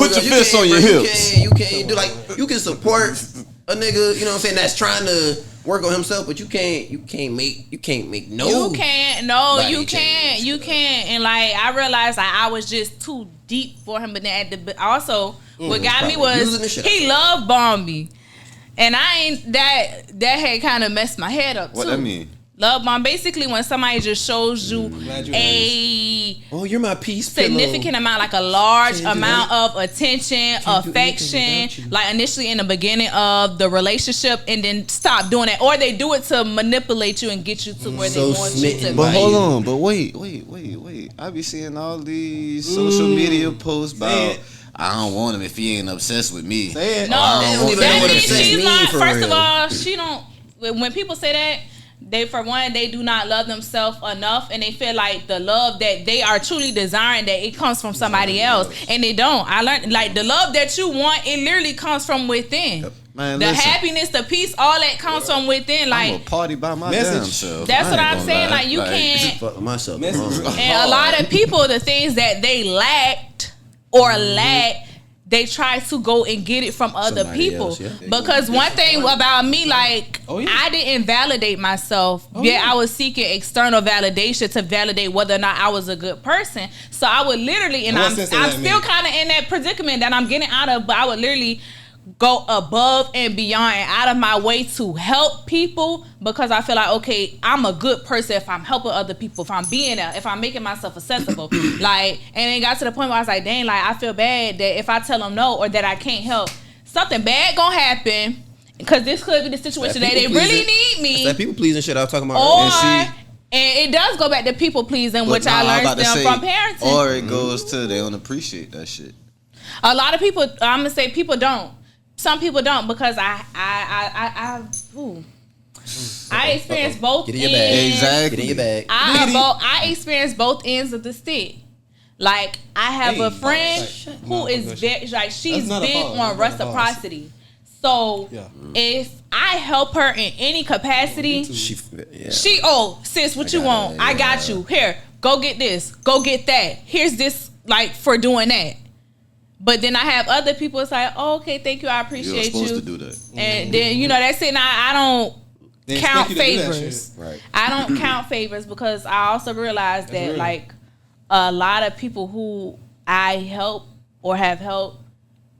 Put your fists on your hips.
You can't do like you can support a nigga, you know what I'm saying, that's trying to work on himself, but you can't make no.
You can't. And like I realized like I was just too deep for him, but then also what got me was he love bombed me. And I ain't that had kind of messed my head up too.
What that mean?
Love bomb, basically when somebody just shows you
you're my peace
significant amount, like a large amount of attention, affection, like initially in the beginning of the relationship, and then stop doing it, or they do it to manipulate you and get you to where they want you to.
But hold on, but wait. I be seeing all these social media posts about I don't want him if he ain't obsessed with me.
No, that means she's not. First of all, she don't. When people say that, they do not love themselves enough, and they feel like the love that they are truly desiring, that it comes from somebody else, and they don't. I learned like the love that you want, it literally comes from within. Man, the happiness, the peace, all that comes from within. Like
I'm a party by my damn self.
That's what I'm saying. Like you can't.
Myself.
And a lot of people, the things that they lacked or lack, they try to go and get it from other
Somebody
people.
else, yeah.
Because one thing about me, like,
Oh, yeah.
I didn't validate myself.
Oh,
yet
yeah.
I was seeking external validation to validate whether or not I was a good person. So I would literally, and
What
I'm
sense does that
still
make?
kind of in that predicament that I'm getting out of, but I would literally go above and beyond and out of my way to help people because I feel like, okay, I'm a good person if I'm helping other people, if I'm being there, if I'm making myself accessible. Like, and it got to the point where I was like, dang, like, I feel bad that if I tell them no or that I can't help, something bad gonna happen because this could be the situation that they really need me.
That people pleasing shit I was talking about
Or,
earlier.
and it does go back to people pleasing, which
Nah,
I
I'm
learned
about to
them
say,
from parenting.
Or it goes to they don't appreciate that shit.
A lot of people, I'm gonna say people don't. Some people don't because I experienced both
Get in your bag.
ends.
Exactly.
Get in your bag.
I experienced both ends of the stick. Like I have a friend who is very like she's
not a
big
pause.
on
That's not a pause.
reciprocity. So
Yeah.
if I help her in any capacity,
She,
sis, what you want? I got you. Here, go get this. Go get that. Here's this like for doing that. But then I have other people. It's like, oh, okay, thank you, I
You're
appreciate
supposed
you.
to do that.
And then that's it. Now I don't
They
count
expect you to do that
favors.
shit.
Right.
I don't count favors because I also realize that
real.
like a lot of people who I help or have helped,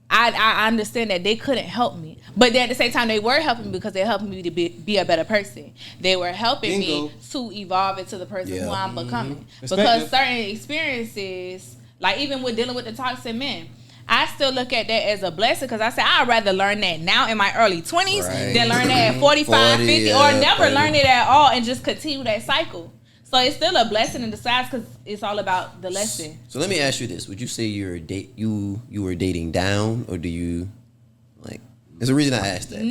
I understand that they couldn't help me. But then at the same time, they were helping me because they're helping me to be a better person. They were helping
Bingo.
me to evolve into the person who I'm becoming. Because
Respect it.
certain experiences, like even with dealing with the toxic men, I still look at that as a blessing because I say I'd rather learn that now in my early 20s than learn that at 45,
40,
50, or never learn it at all and just continue that cycle. So it's still a blessing in disguise because it's all about the lesson.
So let me ask you this: would you say you were dating down, or do you like? There's a reason I asked that.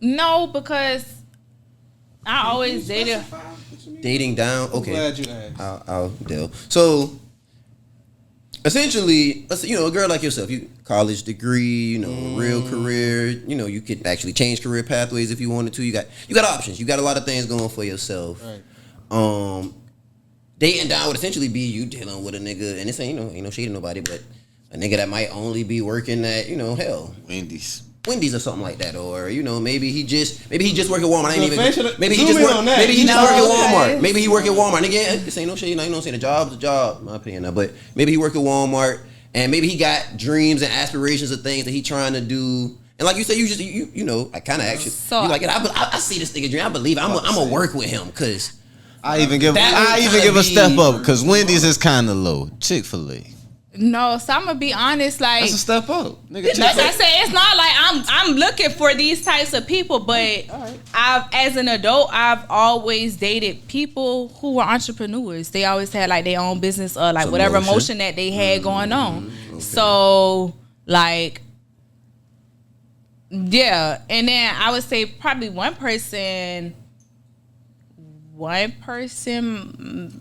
No, because I always dated.
Dating down. Okay.
Glad you asked.
I'll deal. So essentially, let's say, a girl like yourself, you college degree, real career, you could actually change career pathways if you wanted to. You got options. You got a lot of things going for yourself.
Right.
Dating down would essentially be you dealing with a nigga, and this ain't no shade to nobody, but a nigga that might only be working at Wendy's or something like that, or maybe he just work at Walmart. Maybe he just work at Walmart. Maybe he work at Walmart. And again, this ain't no shade. I'm saying the job's a job, in my opinion. Now, but maybe he work at Walmart, and maybe he got dreams and aspirations of things that he trying to do. And like you said, I kind of actually you like it. I see this nigga dream. I believe I'm gonna work with him because
I even give a step up because Wendy's is kind of low. Chick-fil-A.
No, so I'm gonna be honest. Like
That's a step up, nigga.
like I say, it's not like I'm looking for these types of people, but as an adult, I've always dated people who were entrepreneurs. They always had like their own business or like whatever motion that they had going on. Okay. So like, yeah, and then I would say probably one person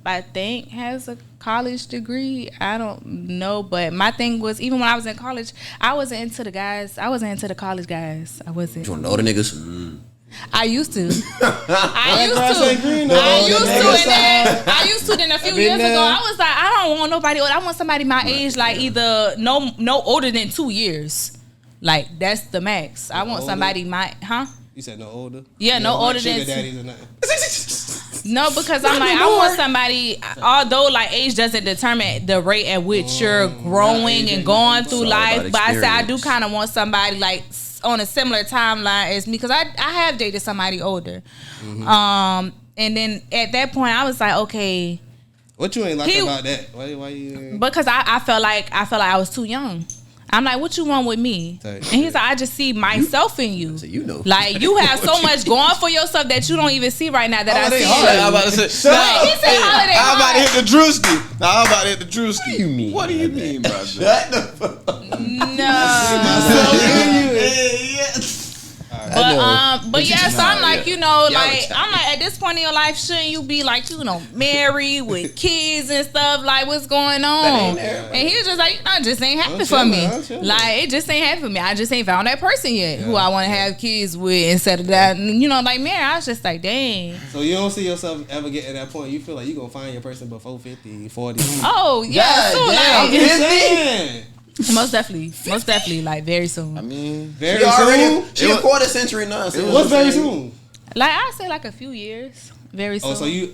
I think has a college degree. I don't know, but my thing was even when I was in college, I wasn't into the guys. I wasn't into the college guys. I wasn't.
You want to know the niggas?
I used to. I used to. Then a few years ago, I was like, I don't want nobody. I want somebody my age, like either no older than 2 years. Like that's the max. I want somebody
You said no older?
Yeah, no older than.
Sugar daddies or nothing.
No, because I'm like, I want somebody, although like age doesn't determine the rate at which you're growing and going through life, but I say I do kind of want somebody like on a similar timeline as me because I have dated somebody older. And then at that point I was like, okay.
What you ain't like about that? Why you?
Because I felt like I was too young. I'm like, what you want with me? And he's like, I just see myself in you.
So
like you have so much going for yourself that you don't even see right now that I see.
I'm about to say,
he said holiday
I'm about to hit the Drewski.
What do you mean?
What do you mean by that?
But yeah, so I'm like, I'm like at this point in your life, shouldn't you be like, married with kids and stuff? Like, what's going on? And he was just like, it just ain't happen for me. Like, it just ain't happen for me. I just ain't found that person yet who I want to have kids with instead of that. Like, man, I was just like, dang.
So you don't see yourself ever getting to that point? You feel like you gonna find your person before 50, 40?
Oh yeah,
I'm just saying.
Most definitely, like very soon.
I mean,
Very
She already
soon.
she a quarter century now. So
What's very soon?
Like I say, like a few years. Very soon.
Oh, so you're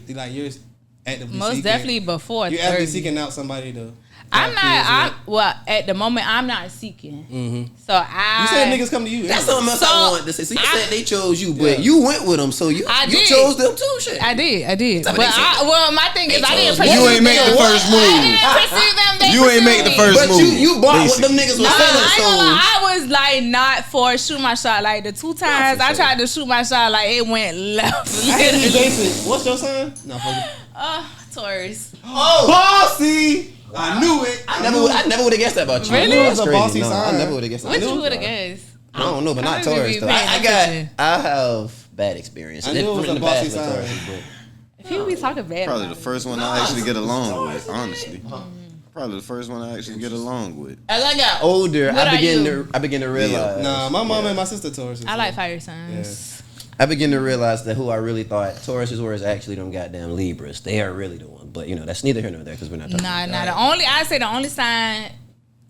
actively
most
seeking,
definitely before.
you're actively
30.
seeking out somebody to.
I'm
have
not.
kids
Well, at the moment, I'm not seeking.
Mm-hmm.
So I.
You said niggas come to you.
That's
anyway.
something else
So,
I wanted to say. So you said they chose you, but
Yeah.
you went with them, so you
did.
chose them too. Shit.
I did.
That's
But
what they said.
my thing is, I
chose
didn't.
you.
you ain't make the first
I
move.
didn't pursue them. They
You ain't make the
pursued me.
first
But
move.
you bought what
basically.
them niggas was
Nah,
selling.
I, ain't
So
gonna lie, I was like not for shoot my shot. Like the 2 times I tried to shoot my shot, like it went left.
Hey, Jason, what's your sign? No, fuck it.
Taurus.
Bossy. I knew it.
I never would have guessed that about you.
Really?
That's
It was a
crazy.
bossy
No, I
sign.
never would have guessed that.
Which
I
you
knew-
would have guessed?
I don't know, but not
I don't
Taurus
be
though.
paying attention.
I have bad experience.
I knew it was
From
a
the past
bossy
with
sign.
Tauruses, but
If you be talking bad,
Probably
about
the
me.
first one I actually get along with, honestly. Probably the first one I actually get along with.
as I got older,
What
I
are
began
you?
to realize.
Nah, my mom and my sister Taurus.
I like fire signs.
I begin to realize that who I really thought Tauruses were is actually them goddamn Libras. They are really the one. But you know, that's neither here nor there because we're not talking about that.
The only sign.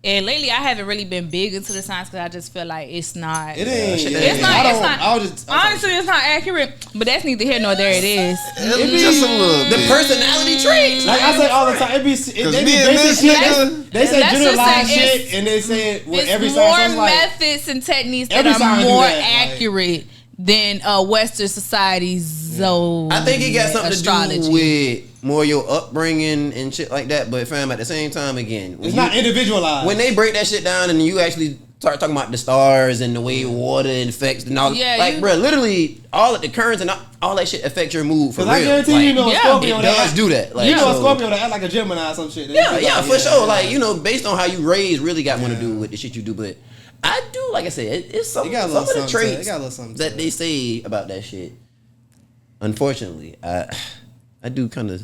And lately, I haven't really been big into the signs because I just feel like it's not.
It ain't.
It's not. It's not.
I was just
Honestly, it's not accurate. But that's neither here nor there. It is.
Just a little
The
bit.
personality traits.
Like I say all the time, they say
me and this
shit.
nigga-
They say
Let's just
generalized
say
shit,
it's-
and they say with
It's
every
more
sign. So it's like,
methods and techniques that
every sign
are
do
more
that, like-
accurate than Western society's
I think it got something
astrology.
to do with more your upbringing and shit like that. But fam, at the same time, again,
it's not individualized.
when they break that shit down and you actually start talking about the stars and the way water affects and all,
Yeah,
like,
you-
bro, literally all of the currents and all that shit affect your mood for
Because
real.
I guarantee
like,
you know a
yeah,
Scorpio
it
that
does
act-
do that. Like,
you know a
so-
Scorpio that act like a Gemini or some shit. They
Yeah,
be
yeah,
like,
for sure. Like, you know, based on how you raised, really got one to
Yeah.
do with the shit you do. But I do, like I said, it's some
It got a
of
little
the
something to it.
traits
It got a little something to
that
it.
they say about that shit. Unfortunately, I do kind of.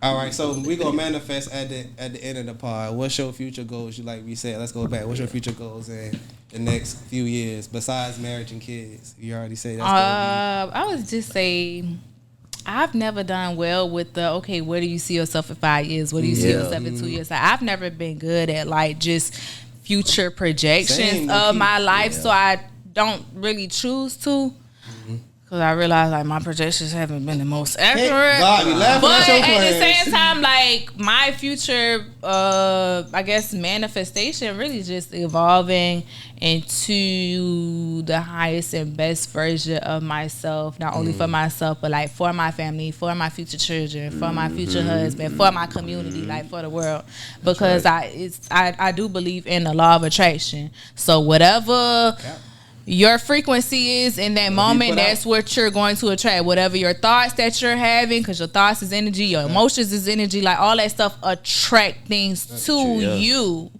All right, so we gonna manifest at the end of the pod. What's your future goals? You like we said, let's go back. What's your future goals in the next few years besides marriage and kids? You already say that's
I would just say I've never done well with the where do you see yourself in 5 years? What do you see yourself in 2 years? Like, I've never been good at like just future projections
Same,
of
low-key.
my life, so I don't really choose to. Cause I realize like my projections haven't been the most accurate.
God, we laughing
But
at your
at the
plans.
same time, like my future, I guess manifestation really just evolving into the highest and best version of myself. Not only for myself, but like for my family, for my future children, for my future husband, for my community, like for the world. Because I do believe in the law of attraction. So whatever your frequency is in that moment, that's what you're going to attract. Whatever your thoughts that you're having, because your thoughts is energy, your emotions is energy, like all that stuff attract things to you.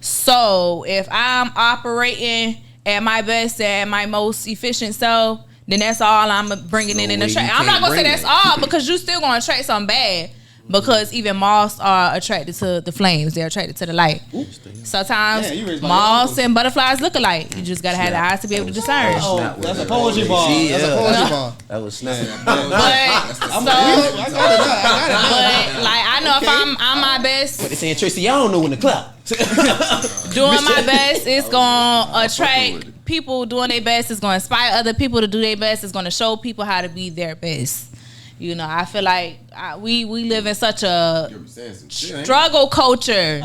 So if I'm operating at my best, at my most efficient self, then that's all I'm bringing in and attract. I'm not gonna say that's all, because you still gonna attract something bad. Because even moths are attracted to the flames. They're attracted to the light. Sometimes
you raised by
moths
your
and butterflies look alike. You just gotta have the eyes to be able to discern.
Oh, that's a poetry ball.
Yeah.
That's a poetry ball.
That was snap.
But
I got it.
but like I know if I'm my best,
They saying, Tracy, y'all don't know when to clap.
doing my best, it's gonna attract people doing their best. It's gonna inspire other people to do their best. It's gonna show people how to be their best. You know, I feel like we live in such a struggle culture,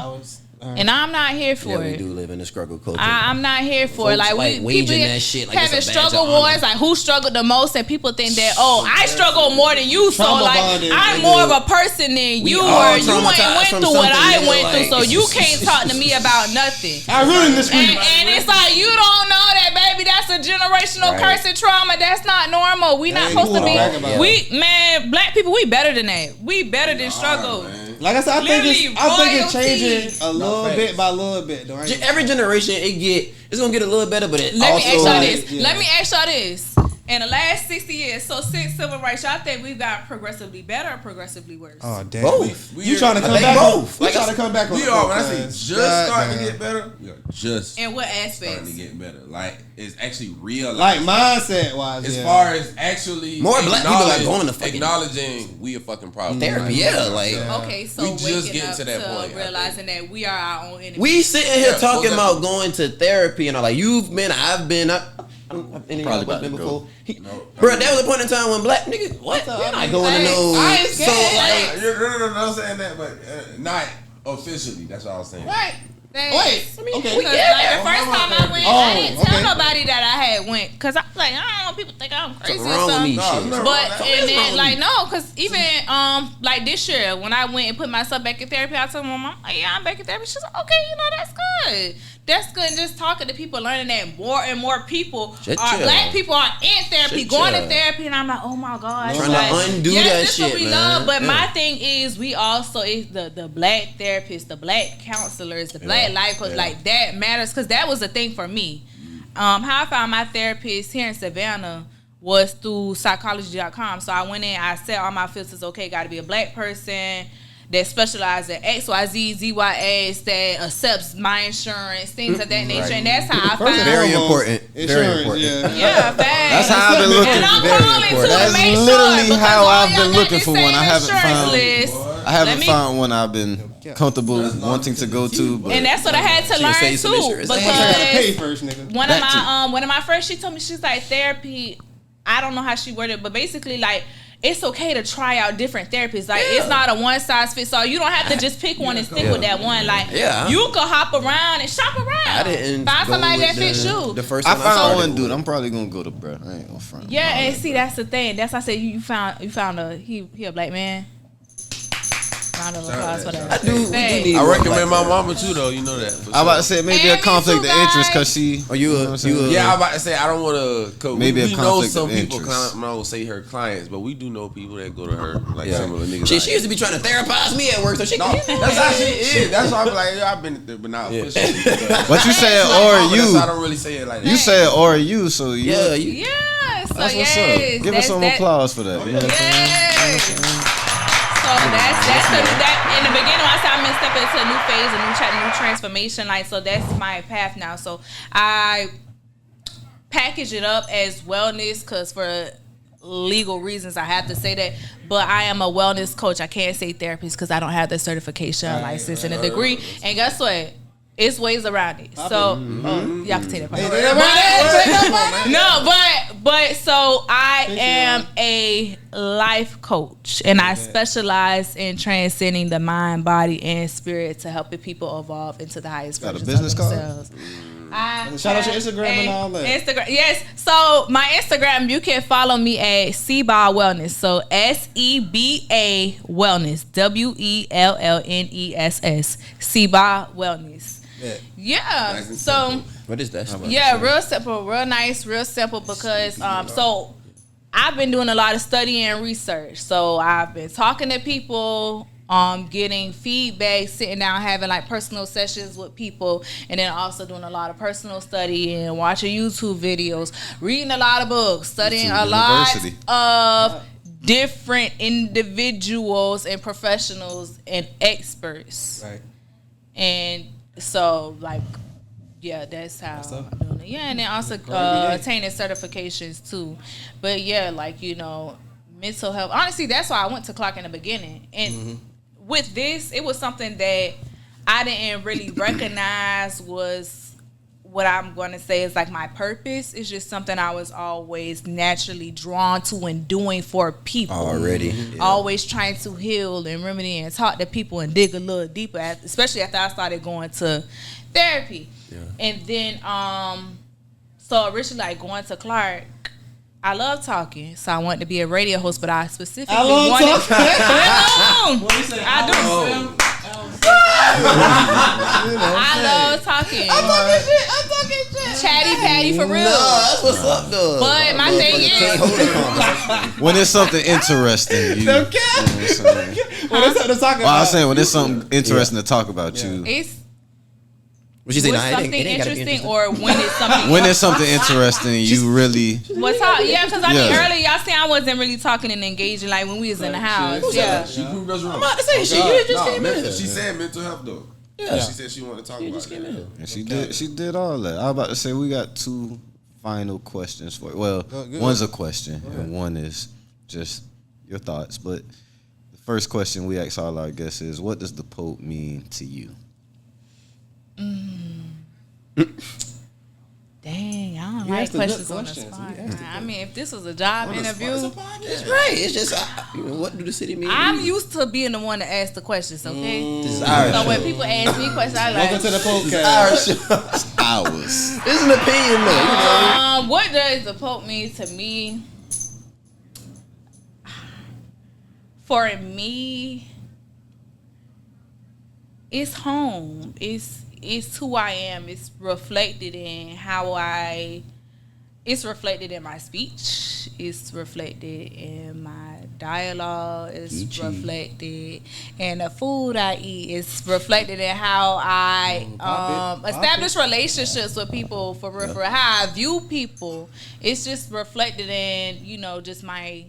and I'm not here for
We
it.
do live in a struggle culture.
I'm not here for it.
Folks
Like
like
we
waging
people
that shit like it's
having
a badge
struggle
of honor.
wars, like who struggled the most, and people think that I struggle more than you, so
Trauma
like
bonded,
I'm
nigga.
more of a person than you,
all
or you ain't
traumatized
went
from
through what
something,
I
nigga,
went through, so
like-
you can't talk to me about nothing.
I ruined the street.
And it's like you don't know that, baby. That's a generational
Right.
curse and trauma. That's not normal. We not
ain't
supposed
cool
to
to brag about.
be. Black people, we better than that. We better than struggle.
Like I said, I think it's
Literally
changing a little
facts.
bit by little bit. Though, right?
Every generation, it's gonna get a little better, but it
Let me
also
ask y'all
like,
this. Let me ask y'all this. in the last 60 years. So since civil rights, y'all think we've got progressively better or progressively worse?
Oh damn!
Both.
You trying to come
think
back?
both.
You trying to come back?
We are. When I say just starting to get better, we are just
In what
starting
aspects?
to get better. Like it's actually real.
Like mindset wise,
as far as actually
more black people are going to fucking
acknowledging we a fucking problem.
Therapy, yeah, like
Okay, so
we just
waking
getting
up
to that point, I
realizing that we are our own enemy.
we sitting here
Yeah,
talking
okay.
about going to therapy and all like you've been, I've been, I don't any of y'all
Probably
been
about to
before. Bro, that was a point in time when black niggas what? You're not going to no.
I ain't
So
scared.
like,
No, I'm saying that, but not officially. That's what I was saying.
Right.
Wait,
Because
okay.
like the first time I went, I didn't tell
okay.
nobody that I had went because I was like, I don't want people to think I'm crazy
something
or
wrong with me,
something.
shit.
But and then like no, because even like this year when I went and put myself back in therapy, I told my mom, like, yeah, I'm back in therapy. She's like, okay, that's good. That's good. And just talking to people, learning that more and more people
Shit,
are
chill.
black people are in therapy,
Shit,
going to
chill.
therapy, and I'm like, oh my god,
Trying to
like,
undo
yes,
that
this is what
shit,
we
man.
love. But
Yeah.
my thing is, we also is the black therapists, the black counselors, the black life coach, like that matters because that was the thing for me. How I found my therapist here in Savannah was through psychology.com. So I went in, I set all my filters. Okay, got to be a black person that specializes in XYZ, ZYS, that accepts my insurance, things of that nature, and that's how I found.
very important. Very
Insurance,
important.
Yeah, facts.
That's how I've been looking.
And I'm
Very
calling
important.
to
That's
make
literally
sure,
how
because
I've
all
been
y'all
looking
got
for
the
one. I
same
haven't
insurance
found-
list.
I haven't
Let me-
found one I've been comfortable wanting to go to, but
And that's what I had to
She
learn
say some
too,
insurance.
You gotta pay
because
first, nigga.
one of
That
my friends, she told me, she's like, therapy, I don't know how she worded it, but basically like it's okay to try out different therapists. Like it's not a one size fits all. You don't have to just pick one and stick with that one. Like you could hop around and shop around.
I didn't
find
go
somebody
with
that fits you.
The first
I
one
found
started
one
with.
dude. I'm probably gonna go to bro. I ain't gonna front.
Yeah, and see that's the thing. That's why I said you found a he a black man. Round of applause for that.
I do. We do
Thanks.
need
I
more
recommend
black
my mama too, though. You know that. for
I'm about to
sure.
say maybe
And
a
me
conflict
too,
of interest
guys.
because she.
Oh, you a
Yeah, I'm about to say I don't want to.
Maybe a
we know
conflict
some
of
people.
interest.
I'm not gonna say her clients, but we do know people that go to her, like
Yeah.
some of the niggas.
She used to be trying to therapize me at work, so she.
No, that's how she is. That's why I'm like, I've been there, but not officially.
But you said
That's
or
why
you.
I don't really say it like that.
You said or you, so you.
Yeah, you.
Yeah, so
That's what's
yes,
up. Give us some applause for that. You know what I'm saying?
Yes. So that's in the beginning. I said I'm gonna step into a new phase, a new chapter, new transformation. Like so, that's my path now. So I package it up as wellness because for legal reasons I have to say that. But I am a wellness coach. I can't say therapist because I don't have the certification, license, and a degree. And guess what? It's ways around it. So y'all can take that part. But so I am a life coach and I specialize in transcending the mind, body, and spirit to helping people evolve into the highest
Got a
versions
business
of
card?
themselves.
Shout out your Instagram and all that.
Instagram, yes. So my Instagram, you can follow me at Seba Wellness. So SEBA Wellness, WELLNESS, Seba Wellness. Yeah.
Nice and
So.
simple.
What is that?
Yeah, real simple, real nice, real simple because so I've been doing a lot of studying and research. So I've been talking to people, getting feedback, sitting down, having like personal sessions with people, and then also doing a lot of personal studying, watching YouTube videos, reading a lot of books, studying a lot of different individuals and professionals and experts.
Right.
And so like yeah, that's how I'm doing it. Yeah, and then also attaining certifications too. But yeah, like, you know, mental health. Honestly, that's why I went to Clark in the beginning. And with this, it was something that I didn't really recognize was what I'm going to say is like my purpose. It's just something I was always naturally drawn to and doing for people.
Already. Yeah.
Always trying to heal and remedy and talk to people and dig a little deeper, especially after I started going to therapy. Yeah. And then, so originally, like going to Clark, I love talking, so I wanted to be a radio host, but I specifically wanted. I do. I love talking. I'm talking shit. Chatty patty for real.
No, that's what's up, though.
But my thing is,
When it's something interesting, you.
Okay.
When it's something
What is that to talk about?
Well, I was saying when there's something interesting to talk about, you.
it's
What you say?
was
Nah,
something
it ain't gotta be
interesting, or when it's something.
When there's something interesting, you really.
What's up? Yeah, because I mean
Yeah.
earlier y'all saying I wasn't really talking and engaging like when we was in the house. Yeah.
She proved us wrong.
I'm about to say shit. You just came in.
She said mental health though.
Yeah.
She said she wanted to talk about that.
And she did all that. I was about to say we got 2 final questions for you. Well,
Good.
one's a question and one is just your thoughts. But the first question we ask all our guests is, what does the Pope mean to you?
Dang, I don't
You
like
asked a good
questions on the
question.
spot.
You asked a
I mean, if this was a job interview,
It's right. It's just what do the city mean?
I'm used to being the one to ask the questions. Okay.
This is our
So
show.
when people ask me questions, I like.
Welcome to the podcast.
Our show.
Hours.
It's an opinion though. You know.
What does the Pope mean to me? For me, it's home. It's who I am. It's reflected in how it's reflected in my speech. It's reflected in my dialogue. It's reflected in the food I eat. It's reflected in how I establish relationships with people for real, for how I view people. It's just reflected in, just my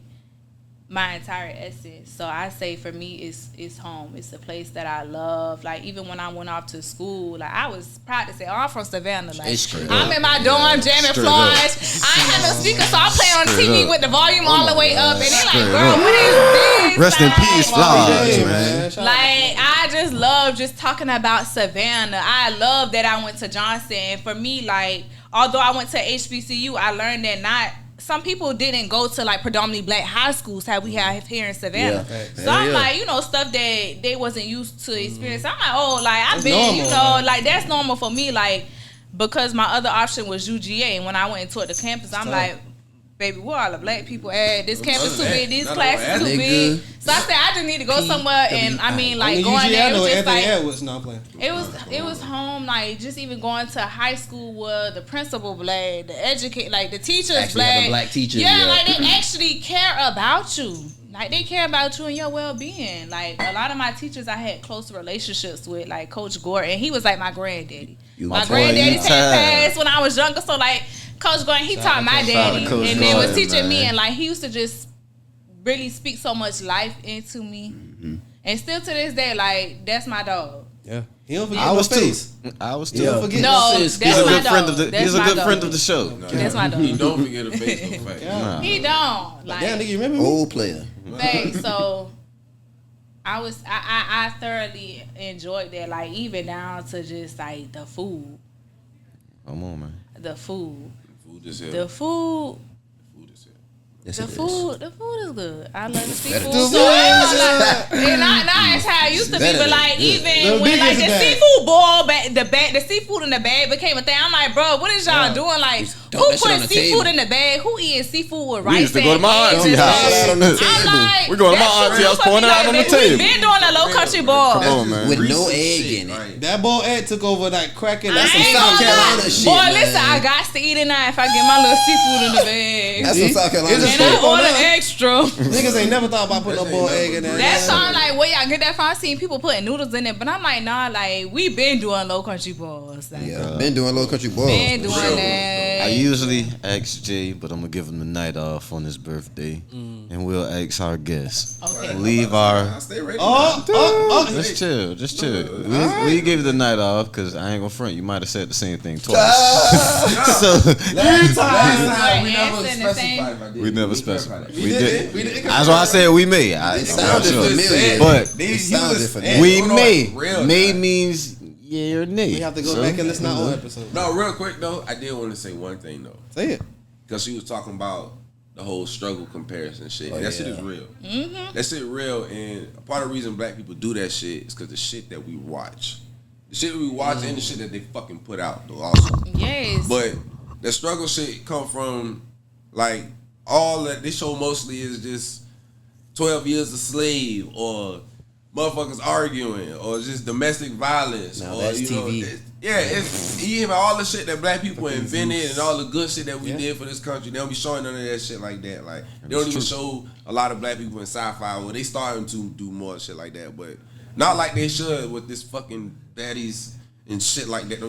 entire essence. So I say for me it's home. It's a place that I love. Like even when I went off to school, like I was proud to say, I'm from Savannah. Like I'm in my dorm jamming Florence. I ain't have no speaker, so I play on TV with the volume all the way up, and they're like, girl, what is this?
Rest in peace, Flowers,
Yeah,
man.
Like I just love just talking about Savannah. I love that I went to Johnson. For me, like although I went to HBCU, I learned that some people didn't go to like predominantly black high schools how we have here in Savannah.
Yeah.
So I'm like, stuff that they wasn't used to experience. I'm like, I've
That's
been,
normal,
like that's normal for me. Like because my other option was UGA, and when I went and toured the campus, I'm like, baby, where all the black people at? This campus too big, these classes too big. So I said I just need to go somewhere, and I mean like going there, it was just like
Edwards not playing.
it was home, like just even going to high school where the principal black, the teachers
Actually
black,
have a black teacher,
yeah,
yeah.
like they actually care about you. Like they care about you and your well-being. Like a lot of my teachers I had close relationships with, like Coach Gordon. He was like my granddaddy. My granddaddy passed when I was younger, so like Coach Gordon, he taught my daddy,
Coach
and then was
Gordon,
teaching me,
man.
and like he used to just really speak so much life into me. And still to this day, like that's my dog.
Yeah, he don't forget
I was
no face.
too. I was too.
He don't forget
No,
no face.
that's
He's a
my
good friend
dog.
of the.
That's
He's a
my
good
dog.
friend of the show.
That's my dog.
You don't forget a face no fact.
Nah.
He don't. Like,
Damn, nigga, you remember me?
Old player.
Thanks. So I thoroughly enjoyed that. Like even down to just like the food.
Come on, man.
The food.
Food is here.
The food.
Food is here.
Yes,
The
it is.
food is good. I love the seafood.
than-
So and not as how it used to be,
Better
but
than
like
good.
even
The
when like
biggest
the
bag.
seafood boil the seafood in the bag became a thing. I'm like, bro, what is y'all doing? Like, who
dump that shit
put
on the
seafood
table.
in the bag? Who eating seafood with
We
rice?
used to go to my
and eggs
auntie
and
house.
shit?
on the
I'm
table.
like,
We going to my
that's
auntie house,
for
pouring
me,
it out on the
like,
table.
We've been doing a low country boil.
Come on, man.
With no
Recent
egg
shit,
in it.
right?
That boy Ed took over like cracking.
I
That's
ain't
some South
gonna
Carolina
lie.
shit.
Boy,
man.
listen, I got to eat it now if I get my little seafood in the bag.
That's some South Carolina
It's a
And
shit.
I order
now.
extra.
Niggas ain't never thought about putting no boiled egg in there.
That's why I'm like, where y'all get that from? I seen people putting noodles in it, but I'm like, nah, like we been doing low country balls. Like,
Yeah, been doing low country boys.
been doing
Real.
that.
I usually ask Jay, but I'm gonna give him the night off on his birthday, and we'll ask our guests.
Okay.
Leave our.
I stay ready.
Just chill, just chill. We give you the night off because I ain't gonna front. You might have said the same thing twice. So
Last time we
We're
never
answering the same-
specified. if I did.
we never specified. We
did.
did. That's why I said we may.
It sounded
sure.
familiar.
But
It sounded familiar.
we
Hold on,
may.
real
May
time.
means yeah or nay.
We have to go
So,
back and listen to our old episode.
No, real quick though, I did want to say one thing though,
Say it.
because she was talking about the whole struggle comparison shit.
Oh,
That shit
yeah.
is real. That shit real, and a part of the reason black people do that shit is because the shit that we watch, the shit we watch, and the shit that they fucking put out though also.
Yes.
But the struggle shit come from like all that they show mostly is just 12 years a slave or motherfuckers arguing or just domestic violence.
Now
or,
that's
you know,
TV.
it's even all the shit that black people invented and all the good shit that we did for this country. They don't be showing none of that shit like that. Like they don't even show a lot of black people in sci-fi. Well, they starting to do more shit like that, but not like they should with this fucking baddies and shit like that.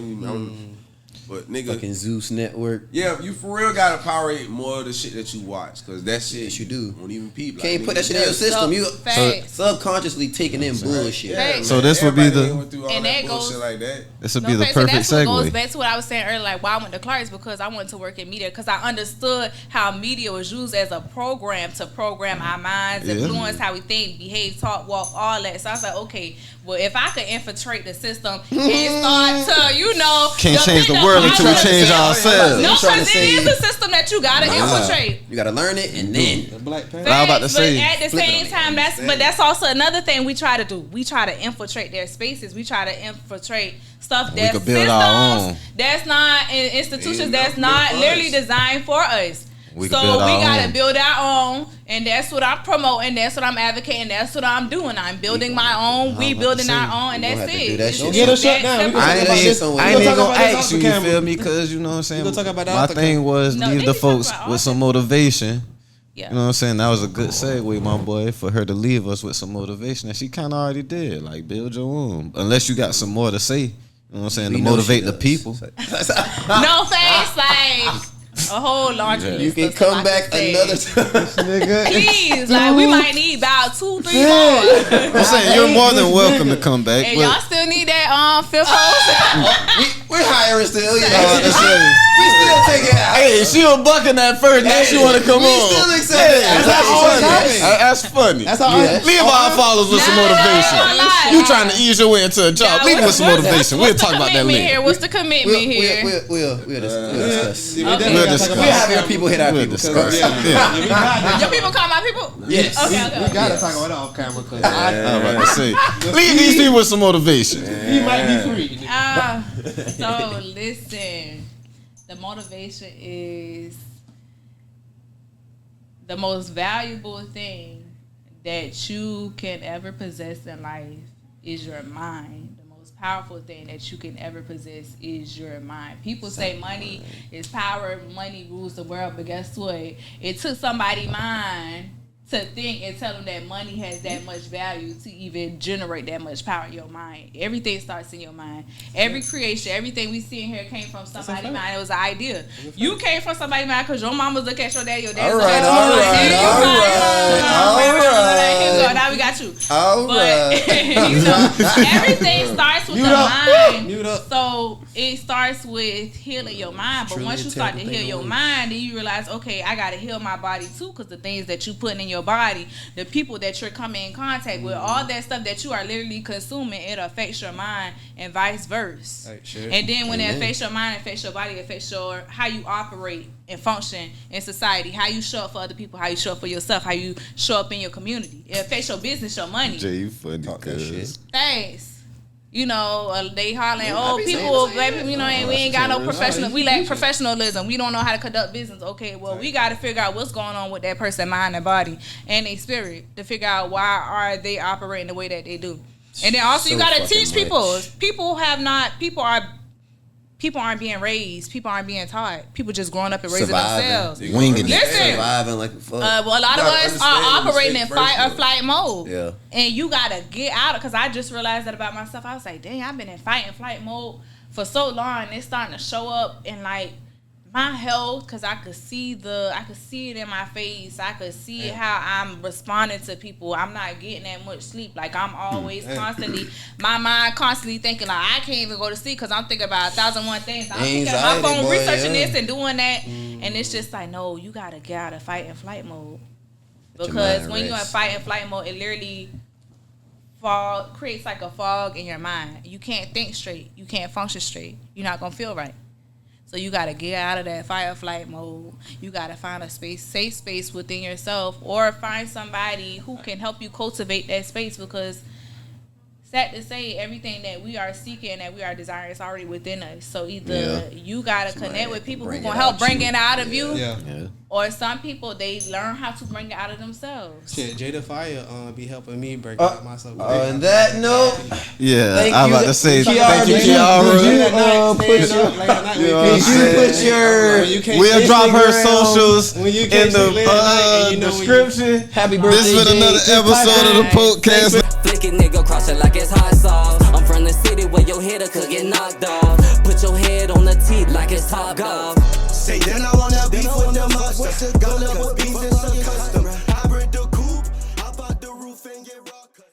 But nigga,
Fucking Zeus Network.
yeah, you for real gotta power more of the shit that you watch, cause that shit
Yes, you do.
won't even peep.
Can't
like,
put
nigga,
that shit in your system. You
facts.
subconsciously taking in bullshit.
Yeah,
So
man,
this would be
everybody
the-
went through all
And
that
that
bullshit
goes-
like that.
This would
No,
be the
facts, and
perfect
that's what goes
segue.
back to what I was saying earlier, like why I went to Clark's, because I wanted to work in media, because I understood how media was used as a program to program our minds,
Yeah.
influence how we think, behave, talk, walk, all that. So I was like, okay, well, if I could infiltrate the system and start to,
Can't change the world until we change ourselves.
No,
You trying
because
to
it
say-
is a system that you gotta infiltrate.
You gotta learn it and then.
The Black Panther.
I was about to say,
but at the
flip it
same
on
time,
it.
that's also another thing we try to do. We try to infiltrate their spaces. We try to infiltrate stuff
We
that's
could build our
systems,
own.
that's not in institutions,
Ain't
that's
nothing
not
but
literally
us.
designed for us.
We
So
could build
we
our
gotta
own.
build our own, and that's what I'm promoting. That's what I'm advocating. That's what I'm doing. I'm building my own. We
about to
building
say,
our own, and
we gonna
that's
have to do
it.
that
It's
shit.
just
Get us
that
shut down. We
simple.
gonna
I
talk about
ain't,
this.
I
We
ain't
gonna
even
talk
gonna
about this
ask
off
you,
the
you
camera.
feel me? Because you know what I'm saying.
We gonna talk about that
My
off the
thing
camera.
was
No,
leave
they
the
can talk
folks
about
with some motivation.
Yeah.
You know what I'm saying? That was a good segue, my boy, for her to leave us with some motivation, and she kind of already did. Like, build your own. Unless you got some more to say. You know what I'm saying?
We
To
know
motivate
she
the
does.
people.
No face, like a whole laundry list.
You can
of stuff
come
I
back
say.
another time.
Please, like we might need about 2-3 more.
I'm saying you're more than welcome to come back.
And
but
y'all still need that fifth host.
We're hiring still. Yeah.
Let's say,
We still take it out.
hey, she was bucking that first. Now she want to come
We
on.
still accept it.
That's
how all
funny.
happens.
That's funny.
That's how
Yeah.
Leave our followers with some
Nah,
motivation.
nah, nah.
You trying to ease your way into a job.
Nah,
Leave with some
what's-
motivation. We'll talk about that
commitment
later.
here? What's the commitment here?
We'll discuss.
Yeah, we
Okay.
definitely
We'll
gotta talk
discuss.
about
We'll have
that.
our people hit our
We'll
people.
discuss.
Yeah,
Yeah.
we got
Your people call my people?
Yes.
Okay.
we gotta talk about it off camera because
I was about to say, leave these people with some motivation.
he might be free.
So listen, the motivation is the most valuable thing that you can ever possess in life is your mind. The most powerful thing that you can ever possess is your mind. People say money is power, money rules the world, but guess what? It took somebody's mind to think and tell them that money has that much value to even generate that much power in your mind. Everything starts in your mind. Every creation, everything we see in here came from somebody's mind. It was an idea. You came from somebody's mind because your mama look at your dad, your dad.
All right.
Here we go. Now we got you.
All
But
right.
you know, everything starts with
Mute
the
up.
mind.
Mute up.
So it starts with healing your mind. But
Truly
once you start to
terrible
heal
thing
your
to lose.
mind, then you realize, okay, I got to heal my body too, because the things that you put in your body, the people that you're coming in contact with, all that stuff that you are literally consuming, it affects your mind and vice versa.
Right, sure.
And then when it
Amen.
affects your mind, it affects your body, it affects your how you operate and function in society, how you show up for other people, how you show up for yourself, how you show up in your community. It affects your business, your money.
Jay, you funny.
Talk that shit.
Thanks. You know, they hollering,
I
oh,
be saying
people,
the same
black
thing.
people, you know, and we ain't got no professional. We lack professionalism. We don't know how to conduct business. Okay, well, we got to figure out what's going on with that person's mind and body and their spirit to figure out why are they operating the way that they do. And then also you
So
got to
fucking
teach people.
much.
People aren't being raised. People aren't being taught. People just growing up and raising
Surviving.
themselves.
Winging it.
Listen.
Surviving like fuck.
Well, a lot of
gotta
us are
understand the
operating in
mistake
fight or
first,
flight mode.
Yeah.
And you gotta get out of, because I just realized that about myself. I was like, dang, I've been in fight and flight mode for so long. And it's starting to show up in like my health, because I could see it in my face. I could see how I'm responding to people. I'm not getting that much sleep. Like I'm always constantly, my mind constantly thinking like I can't even go to sleep because I'm thinking about 1,001 things. I'm thinking on my
Anxiety,
phone
boy,
researching
yeah.
this and doing that. And it's just like, no, you gotta get out of fight and flight mode.
Let your
Because
mind
when you're in
rest.
fight and flight mode, it literally creates like a fog in your mind. You can't think straight. You can't function straight. You're not gonna feel right. So you gotta get out of that fight or flight mode. You gotta find a safe space within yourself, or find somebody who can help you cultivate that space. Because sad to say, everything that we are seeking, that we are desiring, is already within us. So either you gotta connect with people who
bring
gonna
it
help
out
bring
you.
it out of you,
Yeah.
Yeah.
or some people they learn how to bring it out of themselves.
Shit, Jada Fire be helping me break out myself.
On that note,
Yeah,
Thank
I'm
you.
about to say
Kiara,
thank you,
did you-
Kiara.
did you,
You know what I'm
did you
saying?
put your
We'll drop her socials
when you
in
can't
the
sleep last night and you know when you-
description.
happy birthday?
This has been another
Jay.
episode of the
Bye.
podcast.
Stick it, nigga, cross it like it's hot sauce. I'm from the city where your hitter could get knocked off. Put your head on the teeth like it's Top Golf.
Say then I wanna beef with them